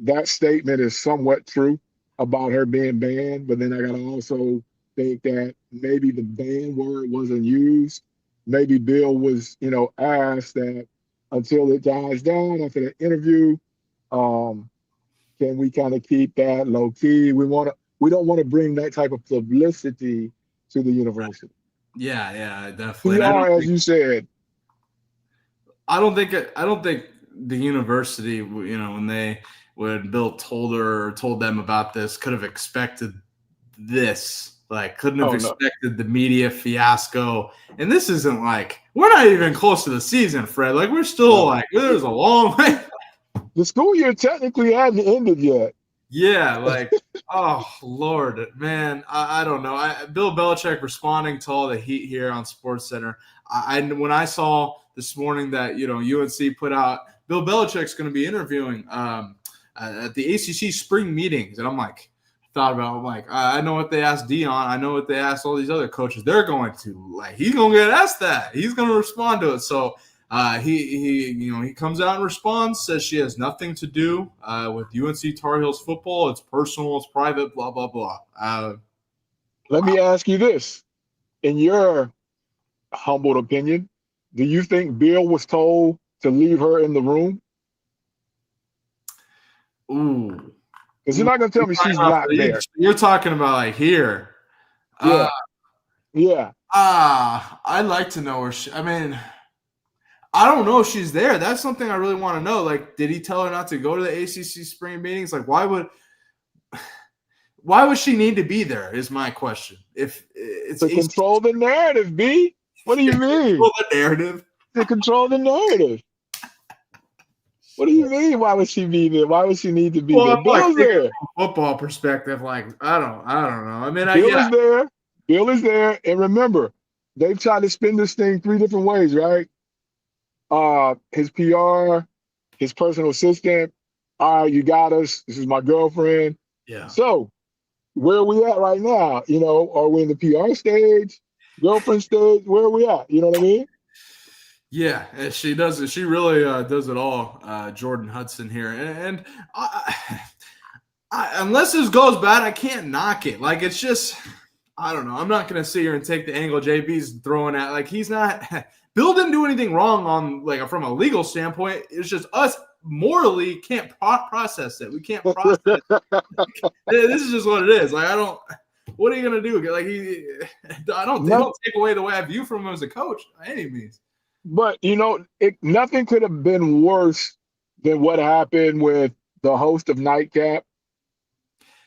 that statement is somewhat true about her being banned. But then I got to also think that maybe the ban word wasn't used. Maybe Bill was, asked that until it dies down after the interview, can we kind of keep that low key? We don't want to bring that type of publicity to the university. Yeah, definitely. As you said. I don't think the university, when Bill told them about this, could have expected this. Like, couldn't have expected the media fiasco. And this isn't like, we're not even close to the season, Fred. Like, we're still there's a long way. The school year technically hasn't ended yet. Yeah, like, oh, Lord, man, I don't know. Bill Belichick responding to all the heat here on SportsCenter. When I saw this morning that, UNC put out, Bill Belichick's going to be interviewing at the ACC spring meetings. And I'm like, I know what they asked Dion. I know what they asked all these other coaches. They're going to, he's going to get asked that. He's going to respond to it. So he comes out and responds, says she has nothing to do with UNC Tar Heels football. It's personal, it's private, blah, blah, blah. Let me ask you this. In your humble opinion, do you think Bill was told to leave her in the room? Ooh. Because you're not going to tell me she's not there. You're talking about here. Yeah. I'd like to know where I don't know if she's there. That's something I really want to know. Like, did he tell her not to go to the ACC spring meetings? Like, why would she need to be there is my question. If it's to control the narrative, B. What do you mean? Control the narrative. To control the narrative. What do you mean? Why would she be there? Why would she need to be there? Bill's there. From a football perspective, I don't know. I mean, Bill is there. Bill is there. And remember, they've tried to spin this thing 3 different ways, right? His PR, his personal assistant. All right, you got us. This is my girlfriend. Yeah. So where are we at right now? Are we in the PR stage, girlfriend stage? Where are we at? You know what I mean? Yeah, she does it. She really does it all, Jordan Hudson here. And unless this goes bad, I can't knock it. Like, it's just, I don't know. I'm not going to sit here and take the angle JB's throwing at. Like, he's not – Bill didn't do anything wrong on, like, from a legal standpoint. It's just us morally can't process it. We can't process it. This is just what it is. Like, I don't – what are you going to do? Like, they don't take away the way I view from him as a coach by any means. But, nothing could have been worse than what happened with the host of Nightcap.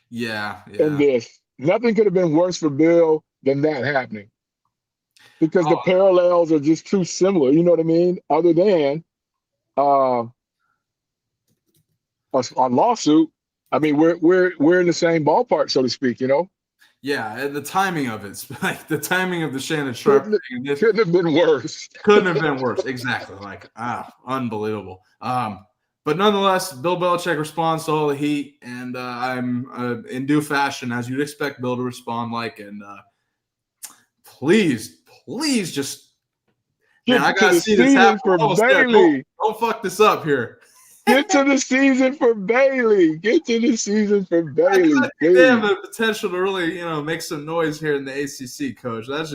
Yeah. And this. Nothing could have been worse for Bill than that happening. Because the parallels are just too similar, you know what I mean? Other than a lawsuit. I mean, we're in the same ballpark, so to speak, Yeah, and the timing of it, like the timing of the Shannon Sharpe thing, couldn't have been worse. Couldn't have been worse. Exactly. Like, unbelievable. But nonetheless, Bill Belichick responds to all the heat, and I'm in due fashion, as you'd expect Bill to respond like. And please just, man, I gotta see this happen. For Bailey. Don't fuck this up here. Get to the season for Bailey. Get to the season for Bailey. They have the potential to really, make some noise here in the ACC, Coach. That's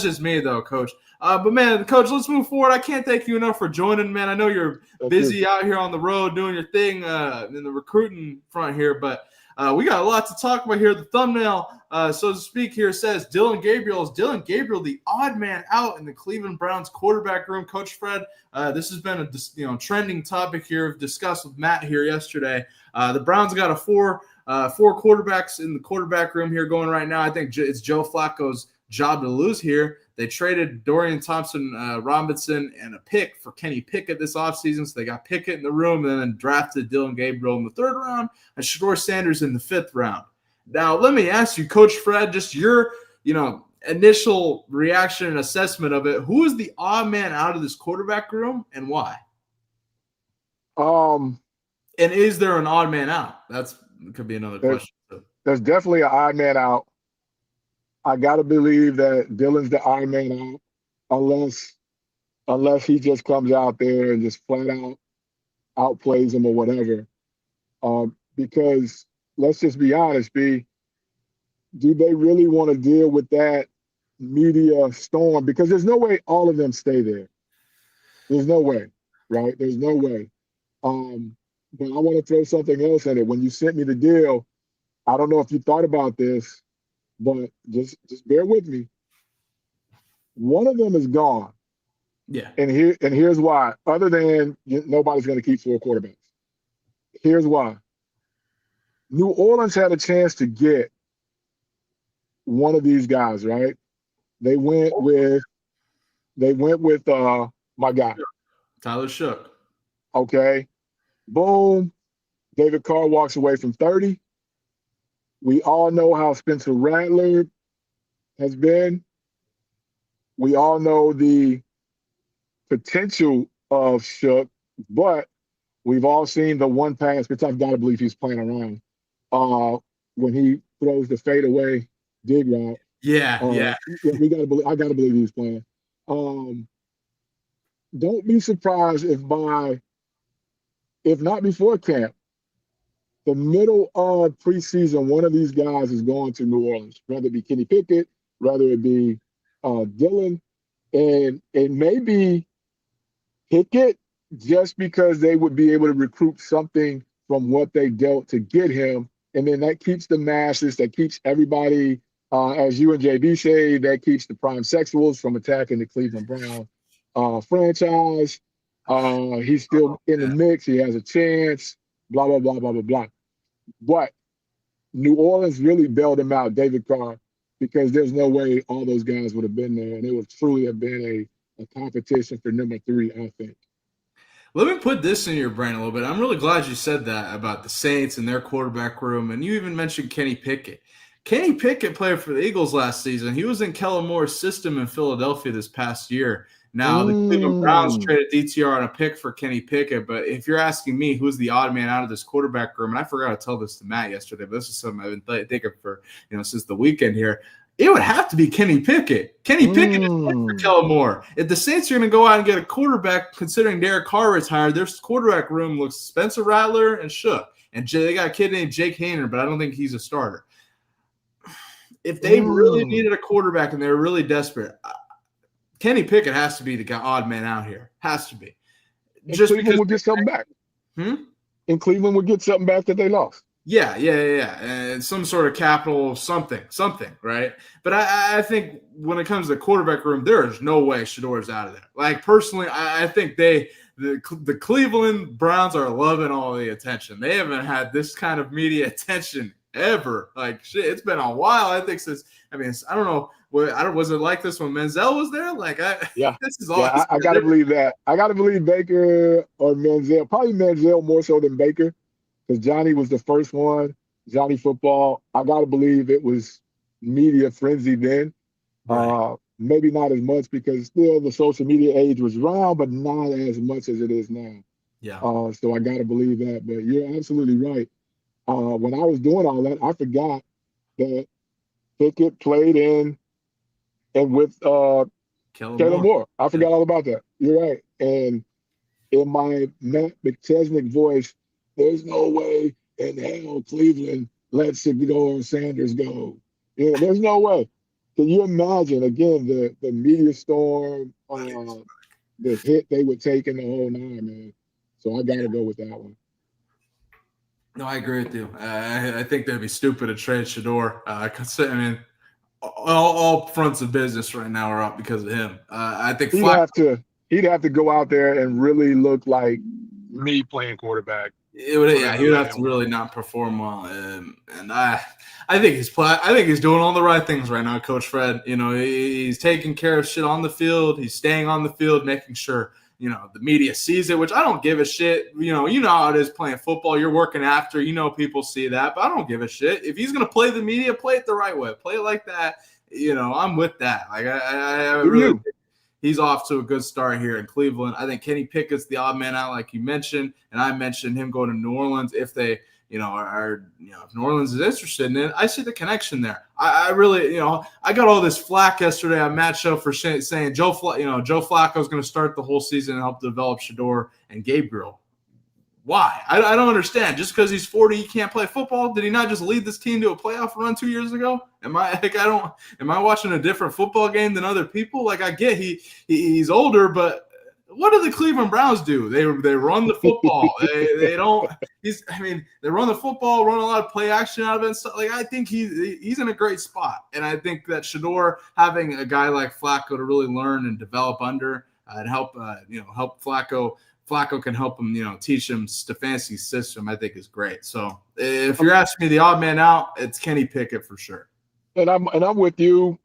just me, though, Coach. But, man, Coach, let's move forward. I can't thank you enough for joining, man. I know you're busy out here on the road doing your thing in the recruiting front here, but we got a lot to talk about here. The thumbnail, so to speak, here says Dillon Gabriel. Is Dillon Gabriel the odd man out in the Cleveland Browns quarterback room? Coach Fred, this has been a trending topic here. We've discussed with Matt here yesterday. The Browns got four quarterbacks in the quarterback room here going right now. I think it's Joe Flacco's job to lose here. They traded Dorian Thompson-Robinson and a pick for Kenny Pickett this offseason. So they got Pickett in the room and then drafted Dillon Gabriel in the 3rd round and Shedeur Sanders in the 5th round. Now, let me ask you, Coach Fred, just your, initial reaction and assessment of it. Who is the odd man out of this quarterback room and why? And is there an odd man out? That could be another question. There's definitely an odd man out. I got to believe that Dillon's the odd man out unless he just comes out there and just flat out outplays him or whatever. Because let's just be honest, B, do they really want to deal with that media storm? Because there's no way all of them stay there. There's no way, right? There's no way. But I want to throw something else in it. When you sent me the deal, I don't know if you thought about this, but just bear with me. One of them is gone. Yeah. And here's why. Other than nobody's going to keep 4 quarterbacks. Here's why. New Orleans had a chance to get one of these guys, right? They went with my guy. Tyler Shook. Okay. Boom. David Carr walks away from 30. We all know how Spencer Rattler has been. We all know the potential of Shook, but we've all seen the one pass, which I've got to believe he's playing around, when he throws the fadeaway dig route. Yeah. I gotta believe he's playing. Don't be surprised if not before camp, the middle of preseason, one of these guys is going to New Orleans, whether it be Kenny Pickett, whether it be Dillon, and it may be Pickett just because they would be able to recruit something from what they dealt to get him. And then that keeps the masses, that keeps everybody, as you and JB say, that keeps the prime sexuals from attacking the Cleveland Brown franchise. He's still in the mix. He has a chance, blah, blah, blah, blah, blah, blah. But New Orleans really bailed him out, David Carr, because there's no way all those guys would have been there. And it would truly have been a competition for number 3, I think. Let me put this in your brain a little bit. I'm really glad you said that about the Saints and their quarterback room. And you even mentioned Kenny Pickett. Kenny Pickett played for the Eagles last season. He was in Kellen Moore's system in Philadelphia this past year. Now, the Cleveland Browns traded DTR on a pick for Kenny Pickett, but if you're asking me who's the odd man out of this quarterback room, and I forgot to tell this to Matt yesterday, but this is something I've been thinking for, since the weekend here. it would have to be Kenny Pickett. Kenny Pickett is for Kellen Moore. If the Saints are going to go out and get a quarterback, considering Derek Carr retired, their quarterback room looks Spencer Rattler and Shook. And they got a kid named Jake Hayner, but I don't think he's a starter. If they really needed a quarterback and they were really desperate, Kenny Pickett has to be the odd man out here. Has to be. Just Cleveland would get something back. And Cleveland would get something back that they lost. Yeah. And some sort of capital, something, right? But I think when it comes to the quarterback room, there is no way Shedeur's out of there. Like, personally, I think the Cleveland Browns are loving all the attention. They haven't had this kind of media attention ever. Like, shit, it's been a while. I think since, I don't know. Was it like this when Manziel was there? Like, this is all. Yeah, I got to believe that. I got to believe Baker or Manziel. Probably Manziel more so than Baker, because Johnny was the first one. Johnny Football. I got to believe it was media frenzy then. Right. Maybe not as much because still the social media age was around, but not as much as it is now. Yeah. So I got to believe that. But you're absolutely right. When I was doing all that, I forgot that Pickett played in and with Kellen Moore. I forgot all about that. You're right. And in my Matt McChesnick voice, there's no way in hell Cleveland lets Shedeur Sanders go. Yeah, there's no way. Can you imagine, again, the media storm, the hit they would take in the whole nine, man? So I got to go with that one. No, I agree with you. I think they'd be stupid to trade Shedeur. All fronts of business right now are up because of him. I think he'd have to go out there and really look like me playing quarterback. He would have to really not perform well. And I think he's doing all the right things right now, Coach Fred. He's taking care of shit on the field. He's staying on the field, making sure the media sees it, which I don't give a shit. You know how it is playing football. You're working after, people see that, but I don't give a shit. If he's going to play the media, play it the right way. Play it like that. I'm with that. Like, I really think he's off to a good start here in Cleveland. I think Kenny Pickett's the odd man out, like you mentioned, and I mentioned him going to New Orleans if they, if New Orleans is interested in it. I see the connection there. I really, I got all this flack yesterday on Matt Show for saying Joe Flacco is going to start the whole season and help develop Shedeur and Gabriel. Why? I don't understand. Just because he's 40, he can't play football? Did he not just lead this team to a playoff run 2 years ago? Am I watching a different football game than other people? Like, I get he's older, but what do the Cleveland Browns do? They run the football. they run the football, run a lot of play action out of it and stuff. Like, I think he's in a great spot. And I think that Shedeur, having a guy like Flacco to really learn and develop under and help Flacco can help him, teach him Stefanski's system, I think is great. So if you're asking me the odd man out, it's Kenny Pickett for sure. And I'm with you.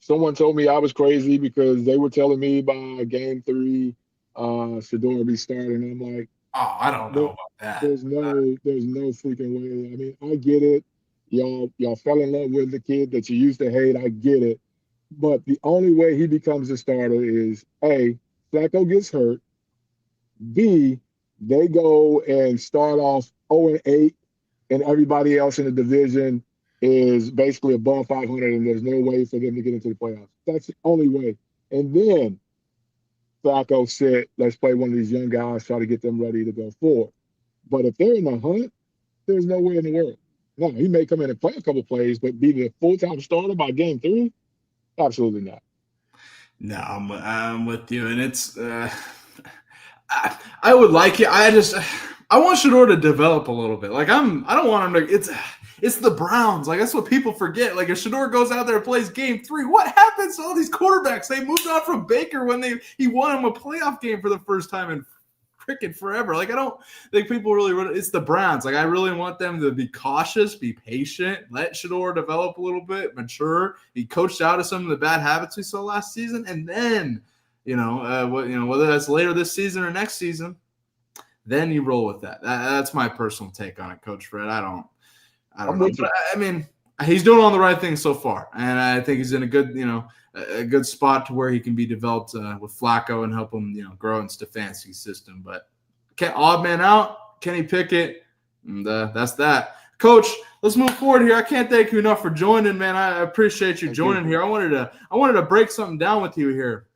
Someone told me I was crazy because they were telling me by game 3, Shedeur would be starting. And I'm like, oh, I don't know about that. There's no freaking way. I mean, I get it. Y'all fell in love with the kid that you used to hate. I get it. But the only way he becomes a starter is A, Flacco gets hurt. B, they go and start off 0-8, and everybody else in the division is basically above 500, and there's no way for them to get into the playoffs. That's the only way. And then Flacco said, let's play one of these young guys, try to get them ready to go forward. But if they're in the hunt, there's no way in the world. No, he may come in and play a couple plays, but be the full-time starter by game 3? Absolutely not. No, I'm with you, and it's I would like it. I want Shedeur to develop a little bit. Like, I don't want him to. It's the Browns. Like, that's what people forget. Like, if Shedeur goes out there and plays game 3, what happens to all these quarterbacks? They moved on from Baker when he won him a playoff game for the first time in freaking forever. Like, I don't think people really. It's the Browns. Like, I really want them to be cautious, be patient, let Shedeur develop a little bit, mature. He coached out of some of the bad habits we saw last season, and then. Whether that's later this season or next season, then you roll with that. That's my personal take on it, Coach Fred. I don't know. But, I mean, he's doing all the right things so far, and I think he's in a good spot to where he can be developed with Flacco and help him, grow in Stefanski's system. But odd man out, Kenny Pickett, and that's that. Coach, let's move forward here. I can't thank you enough for joining, man. I appreciate you joining here. I wanted to break something down with you here.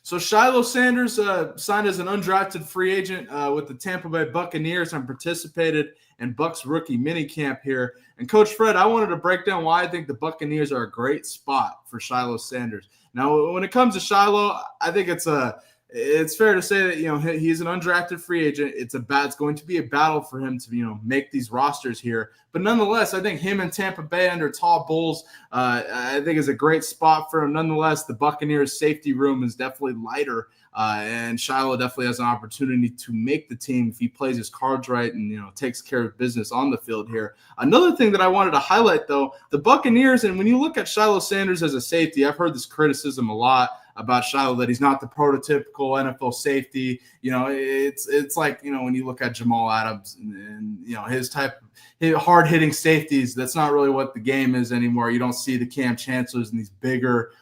So Shiloh Sanders signed as an undrafted free agent with the Tampa Bay Buccaneers and participated in Bucs rookie minicamp here. And Coach Fred, I wanted to break down why I think the Buccaneers are a great spot for Shiloh Sanders. Now, when it comes to Shiloh, I think it's fair to say that he's an undrafted free agent. It's going to be a battle for him to make these rosters here. But nonetheless, I think him and Tampa Bay under Todd Bowles, I think is a great spot for him. Nonetheless, the Buccaneers safety room is definitely lighter, and Shiloh definitely has an opportunity to make the team if he plays his cards right and takes care of business on the field here. Another thing that I wanted to highlight, though, the Buccaneers, and when you look at Shiloh Sanders as a safety, I've heard this criticism a lot about Shiloh that he's not the prototypical NFL safety. It's like when you look at Jamal Adams and his type of hard hitting safeties. That's not really what the game is anymore. You don't see the Cam Chancellors and these bigger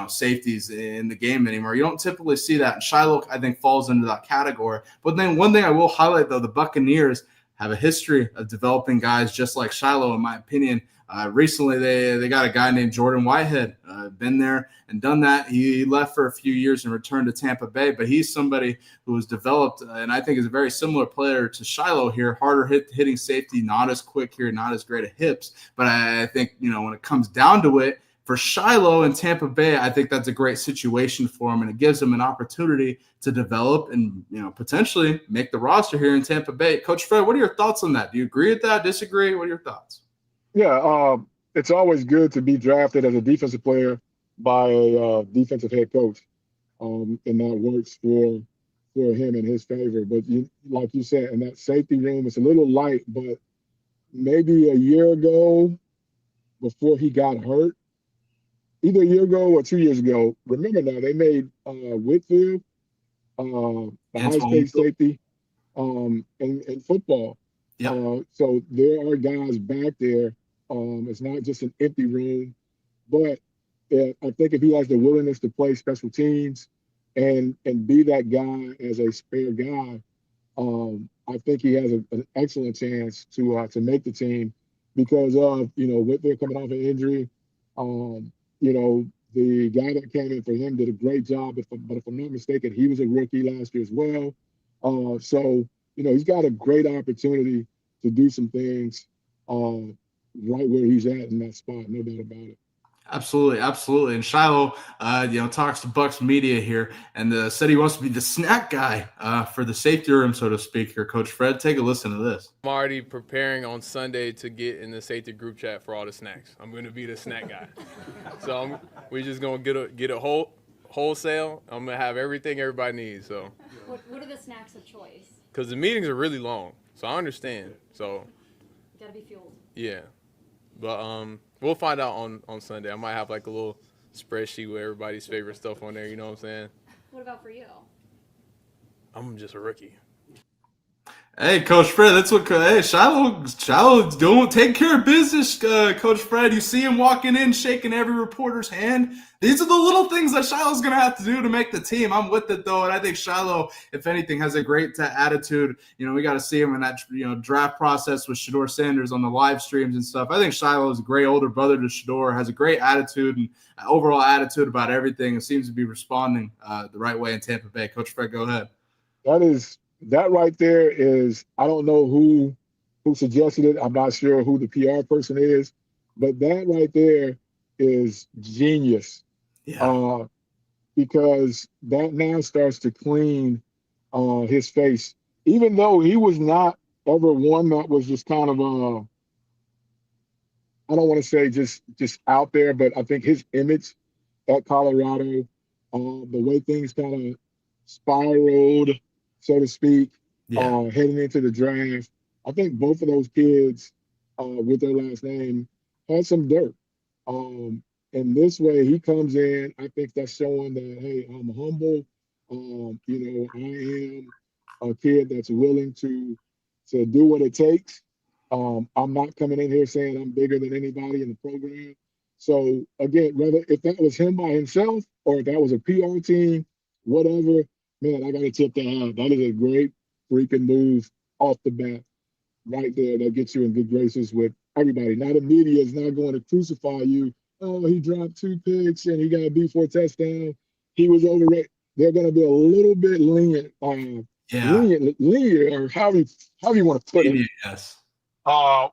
safeties in the game anymore. You don't typically see that. And Shiloh, I think, falls into that category. But then one thing I will highlight, though, the Buccaneers have a history of developing guys just like Shiloh, in my opinion. Recently, they got a guy named Jordan Whitehead, been there and done that. He left for a few years and returned to Tampa Bay, but he's somebody who was developed and I think is a very similar player to Shiloh here, harder hitting safety, not as quick here, not as great at hips. But I think, when it comes down to it, for Shiloh and Tampa Bay, I think that's a great situation for him, and it gives him an opportunity to develop and potentially make the roster here in Tampa Bay. Coach Fred, what are your thoughts on that? Do you agree with that? Disagree? What are your thoughts? Yeah, it's always good to be drafted as a defensive player by a defensive head coach, and that works for him in his favor. But like you said, in that safety room, it's a little light. But maybe a year ago, before he got hurt, either a year ago or 2 years ago, remember now they made Whitfield the high-stakes safety in football. Yep. So there are guys back there. It's not just an empty room, but I think if he has the willingness to play special teams and be that guy as a spare guy, I think he has an excellent chance to make the team because of what they're coming off an injury. The guy that came in for him did a great job, but if I'm not mistaken, he was a rookie last year as well. So he's got a great opportunity to do some things right where he's at in that spot, no doubt about it. Absolutely, absolutely. And Shiloh, talks to Bucs media here, and said he wants to be the snack guy for the safety room, so to speak. Here, Coach Fred, take a listen to this. I'm already preparing on Sunday to get in the safety group chat for all the snacks. I'm going to be the snack guy. So we're just going to get a wholesale. I'm going to have everything everybody needs. So. What are the snacks of choice? Because the meetings are really long, so I understand. So. Got to be fueled. Yeah. But we'll find out on Sunday. I might have like a little spreadsheet with everybody's favorite stuff on there. You know what I'm saying? What about for you? I'm just a rookie. Hey, Coach Fred, that's what. Hey, Shiloh's doing. Take care of business, Coach Fred. You see him walking in, shaking every reporter's hand. These are the little things that Shiloh's going to have to do to make the team. I'm with it, though, and I think Shiloh, if anything, has a great attitude. We got to see him in that draft process with Shedeur Sanders on the live streams and stuff. I think Shiloh is a great older brother to Shedeur, has a great attitude and overall attitude about everything, and seems to be responding the right way in Tampa Bay. Coach Fred, go ahead. That right there is, I don't know who suggested it. I'm not sure who the PR person is, but that right there is genius. Yeah. Because that now starts to clean his face. Even though he was not ever one that was just kind of, I don't want to say just out there, but I think his image at Colorado, the way things kind of spiraled, so to speak, heading into the draft. I think both of those kids with their last name had some dirt. And this way he comes in, I think that's showing that, hey, I'm humble. I am a kid that's willing to do what it takes. I'm not coming in here saying I'm bigger than anybody in the program. So again, whether if that was him by himself or if that was a PR team, whatever, man, I got to tip the hat. That is a great freaking move off the bat. right there that gets you in good graces with everybody. Now the media is not going to crucify you. Oh, he dropped 2 picks and he got beat for a touchdown. He was overrated. They're going to be a little bit lenient, Yeah. or however you want to put it, Yes.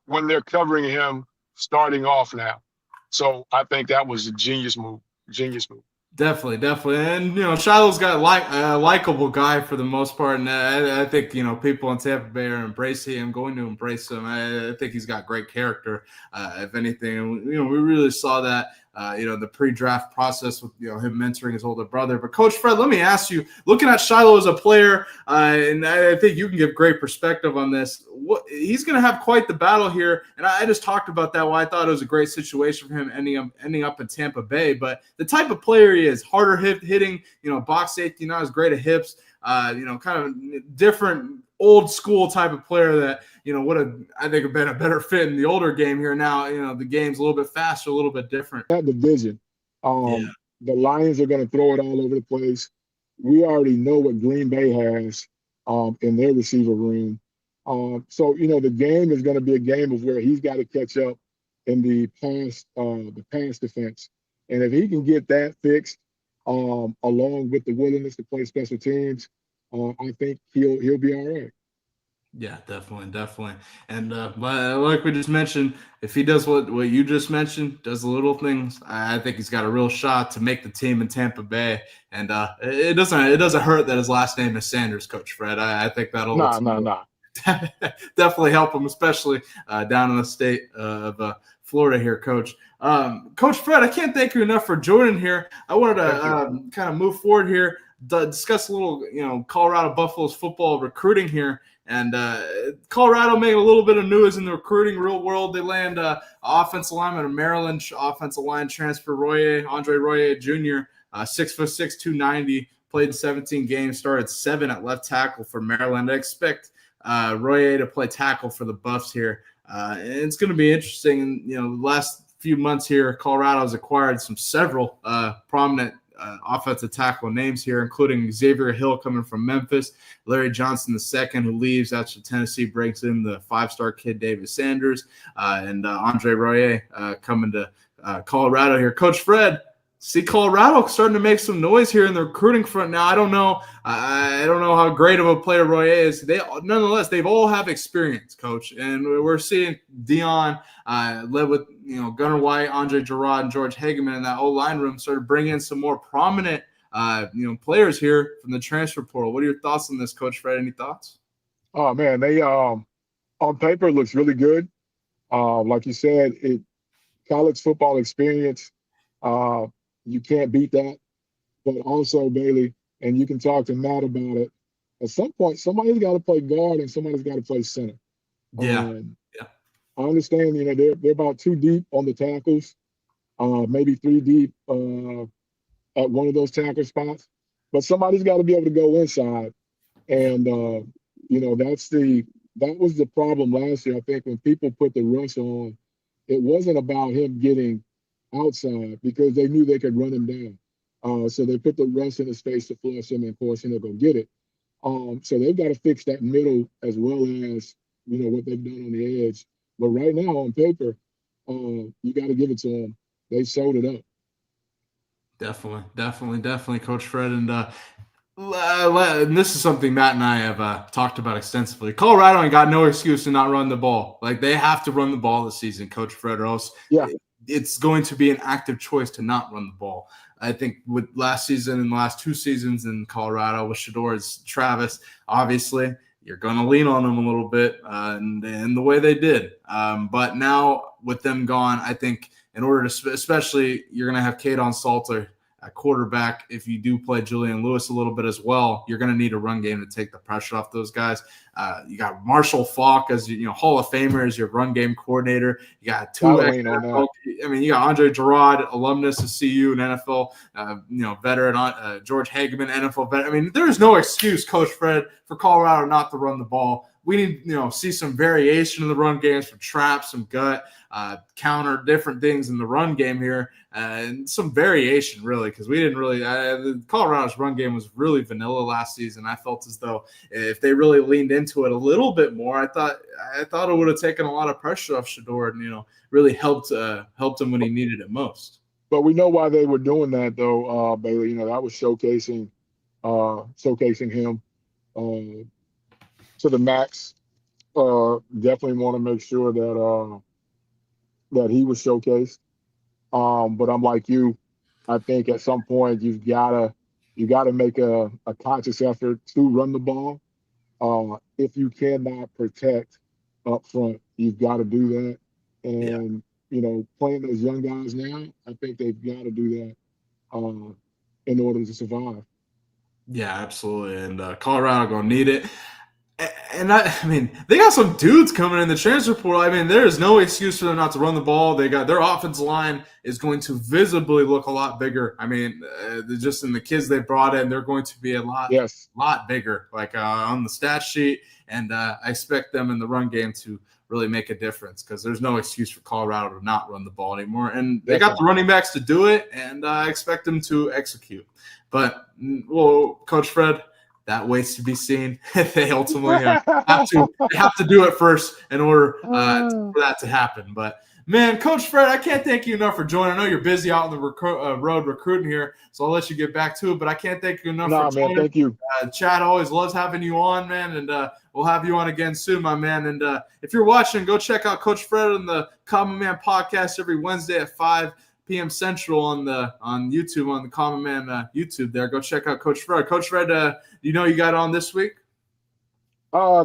when they're covering him starting off now. So I think that was a genius move. Genius move. Definitely, and Shiloh's got a likable guy for the most part, and I think people in Tampa Bay are embracing him, going to embrace him. I think he's got great character, if anything. We really saw that. The pre-draft process with him mentoring his older brother. But Coach Fred, let me ask you, looking at Shiloh as a player, and I think you can give great perspective on this. He's going to have quite the battle here, and I just talked about that. Why I thought it was a great situation for him ending up in Tampa Bay. But the type of player he is, harder hitting, box safety, not as great at hips. Kind of different old school type of player that would have, I think, have been a better fit in the older game here. Now the game's a little bit faster, a little bit different. That division, the Lions are going to throw it all over the place. We already know what Green Bay has in their receiver room. So the game is going to be a game of where he's got to catch up in the pass defense, and if he can get that fixed, along with the willingness to play special teams, I think he'll be all right. Yeah, definitely. And like we just mentioned, if he does what you just mentioned, does the little things, I think he's got a real shot to make the team in Tampa Bay. And it doesn't hurt that his last name is Sanders, Coach Fred. I think that'll definitely help him, especially down in the state of Florida here, Coach. Coach Fred, I can't thank you enough for joining here. I wanted to kind of move forward here, discuss a little, Colorado Buffaloes football recruiting here. And Colorado made a little bit of news in the recruiting real world. They land offensive lineman of Maryland, offensive line transfer Andre Roye Jr., 6'6", 290, played in 17 games, started 7 at left tackle for Maryland. I expect Roye to play tackle for the Buffs here. It's going to be interesting. The last few months here, Colorado has acquired several prominent offensive tackle names here, including Xavier Hill coming from Memphis, Larry Johnson II, who leaves after Tennessee brings in the 5-star kid Davis Sanders, and Andre Roye coming to Colorado here. Coach Fred, see Colorado starting to make some noise here in the recruiting front now. I don't know how great of a player Roye is. Nonetheless, they've all have experience, Coach, and we're seeing Dion led with Gunnar White, Andre Gerard, and George Hageman in that O-line room started bringing in some more prominent players here from the transfer portal. What are your thoughts on this, Coach Fred? Any thoughts? Oh man, they on paper it looks really good. Like you said, college football experience. You can't beat that. But also, Bailey, and you can talk to Matt about it, at some point, somebody's got to play guard and somebody's got to play center. Yeah. I understand, they're about 2 deep on the tackles, maybe 3 deep at one of those tackle spots. But somebody's got to be able to go inside. And, that was the problem last year. I think when people put the rush on, it wasn't about him getting outside because they knew they could run him down. So they put the rush in his face to flush him and force him to go get it. So they've got to fix that middle as well as, what they've done on the edge. But right now on paper, you got to give it to them. They sold it up. Definitely, Coach Fred. And this is something Matt and I have talked about extensively. Colorado ain't got no excuse to not run the ball. Like, they have to run the ball this season, Coach Fred, or else it's going to be an active choice to not run the ball. I think with last season and the last 2 seasons in Colorado with Shedeur Travis, obviously you're going to lean on them a little bit and the way they did. But now with them gone, I think in order to – especially you're going to have Kaidon Salter at quarterback. If you do play Julian Lewis a little bit as well, you're going to need a run game to take the pressure off those guys. You got Marshall Faulk as Hall of Famer as your run game coordinator. You got you got Andre Gerard, alumnus of CU and NFL, veteran. George Hageman, NFL veteran. I mean, there is no excuse, Coach Fred, for Colorado not to run the ball. we need, see some variation in the run games, some traps, some gut, counter, different things in the run game here, and some variation really, because we didn't really Colorado's run game was really vanilla last season. I felt as though if they really leaned into it a little bit more, I thought it would have taken a lot of pressure off Shedeur and really helped him when he needed it most. But we know why they were doing that, though, Bailey. That was showcasing him to the max. Definitely want to make sure that he was showcased. But I'm like you. I think at some point you gotta make a conscious effort to run the ball. If you cannot protect up front, you've got to do that. And playing those young guys now, I think they've got to do that in order to survive. Yeah, absolutely. And Colorado gonna need it. And I mean, they got some dudes coming in the transfer portal. I mean, there is no excuse for them not to run the ball. They got their offensive line is going to visibly look a lot bigger. I mean, just in the kids they brought in, they're going to be a lot bigger, like on the stat sheet. And I expect them in the run game to really make a difference because there's no excuse for Colorado to not run the ball anymore. And they got the running backs to do it, and I expect them to execute. But, well, Coach Fred, that waits to be seen. They ultimately have to do it first in order for that to happen. But, man, Coach Fred, I can't thank you enough for joining. I know you're busy out on the road recruiting here, so I'll let you get back to it. But I can't thank you enough for joining. Thank you. Chad always loves having you on, man, and we'll have you on again soon, my man. And if you're watching, go check out Coach Fred on the Common Man podcast every Wednesday at 5 p.m. Central on YouTube, on the Common Man YouTube there. Go check out Coach Fred. Coach Fred, you got on this week?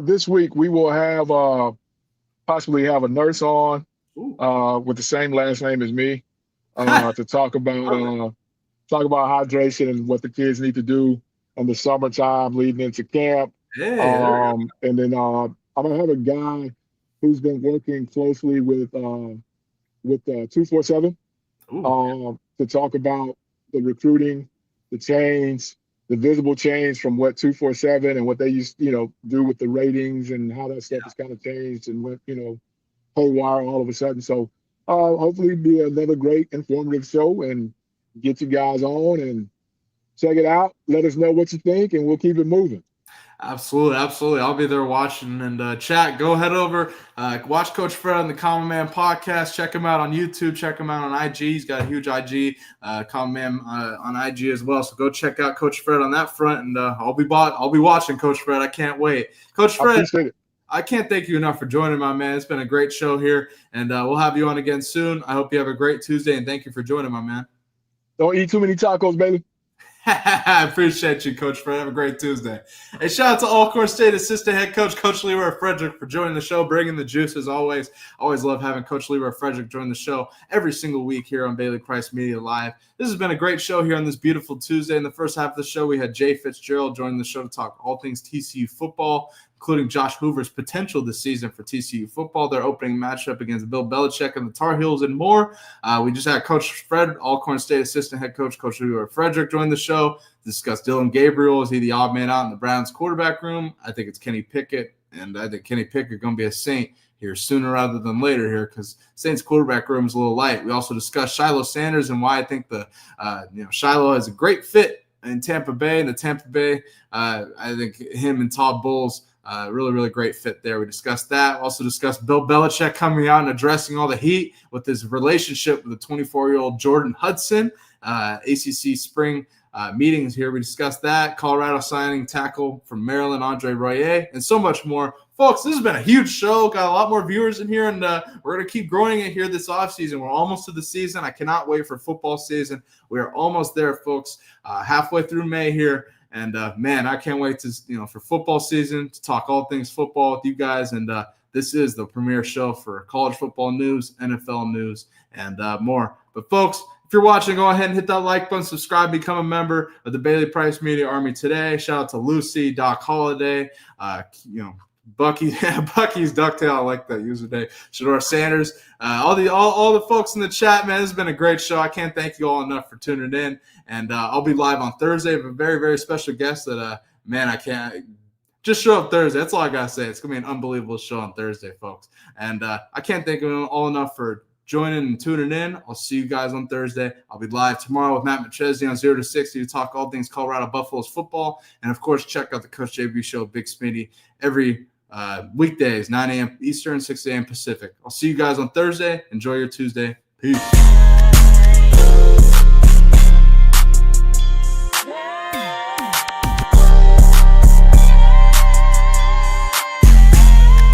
This week we will have possibly have a nurse on with the same last name as me to talk about hydration and what the kids need to do in the summertime leading into camp. Yeah. And then I'm gonna have a guy who's been working closely with 247 to talk about the recruiting, the change, the visible change from what 247 and what they used do with the ratings and how that stuff has kind of changed and went haywire all of a sudden. So hopefully be another great informative show and get you guys on and check it out. Let us know what you think and we'll keep it moving. Absolutely. I'll be there watching. And chat, go head over, watch Coach Fred on the Common Man podcast. Check him out on YouTube. Check him out on IG. He's got a huge IG, Common Man on IG as well. So go check out Coach Fred on that front. And I'll be watching Coach Fred. I can't wait. Coach Fred, I can't thank you enough for joining, my man. It's been a great show here, and we'll have you on again soon. I hope you have a great Tuesday, and thank you for joining, my man. Don't eat too many tacos, baby. I appreciate you, Coach Fred. Have a great Tuesday. Hey, shout out to Alcorn State Assistant Head Coach, Coach Leroy Frederick, for joining the show, bringing the juice as always. Always love having Coach Leroy Frederick join the show every single week here on Bailey Price Media Live. This has been a great show here on this beautiful Tuesday. In the first half of the show, we had Jay Fitzgerald joining the show to talk all things TCU football, including Josh Hoover's potential this season for TCU football, their opening matchup against Bill Belichick and the Tar Heels, and more. We just had Coach Fred, Alcorn State Assistant Head Coach, Coach Leroy Frederick, join the show to discuss Dillon Gabriel. Is he the odd man out in the Browns quarterback room? I think it's Kenny Pickett, and I think Kenny Pickett going to be a Saint here sooner rather than later here because Saints quarterback room is a little light. We also discussed Shilo Sanders and why I think Shiloh is a great fit in Tampa Bay. And the Tampa Bay, I think him and Todd Bowles, really, really great fit there. We discussed that. Also discussed Bill Belichick coming out and addressing all the heat with his relationship with the 24-year-old Jordan Hudson. ACC spring meetings here. We discussed that. Colorado signing tackle from Maryland, Roye, and so much more. Folks, this has been a huge show. Got a lot more viewers in here, and we're going to keep growing it here this offseason. We're almost to the season. I cannot wait for football season. We are almost there, folks. Halfway through May here. And, man, I can't wait to, for football season to talk all things football with you guys. And this is the premier show for college football news, NFL news, and more. But, folks, if you're watching, go ahead and hit that like button, subscribe, become a member of the Bailey Price Media Army today. Shout out to Lucy, Doc Holiday, Bucky's Ducktail. I like that username. Shedeur Sanders. All the folks in the chat, man. This has been a great show. I can't thank you all enough for tuning in. And I'll be live on Thursday with a very, very special guest that, man, I can't. just show up Thursday. That's all I gotta say. It's gonna be an unbelievable show on Thursday, folks. And I can't thank you all enough for joining and tuning in. I'll see you guys on Thursday. I'll be live tomorrow with Matt McChesney on 0 to 60 to talk all things Colorado Buffaloes football. And of course, check out the Coach JB Show, Big Smitty, every weekdays, 9 a.m. Eastern, 6 a.m. Pacific. I'll see you guys on Thursday. Enjoy your Tuesday. Peace.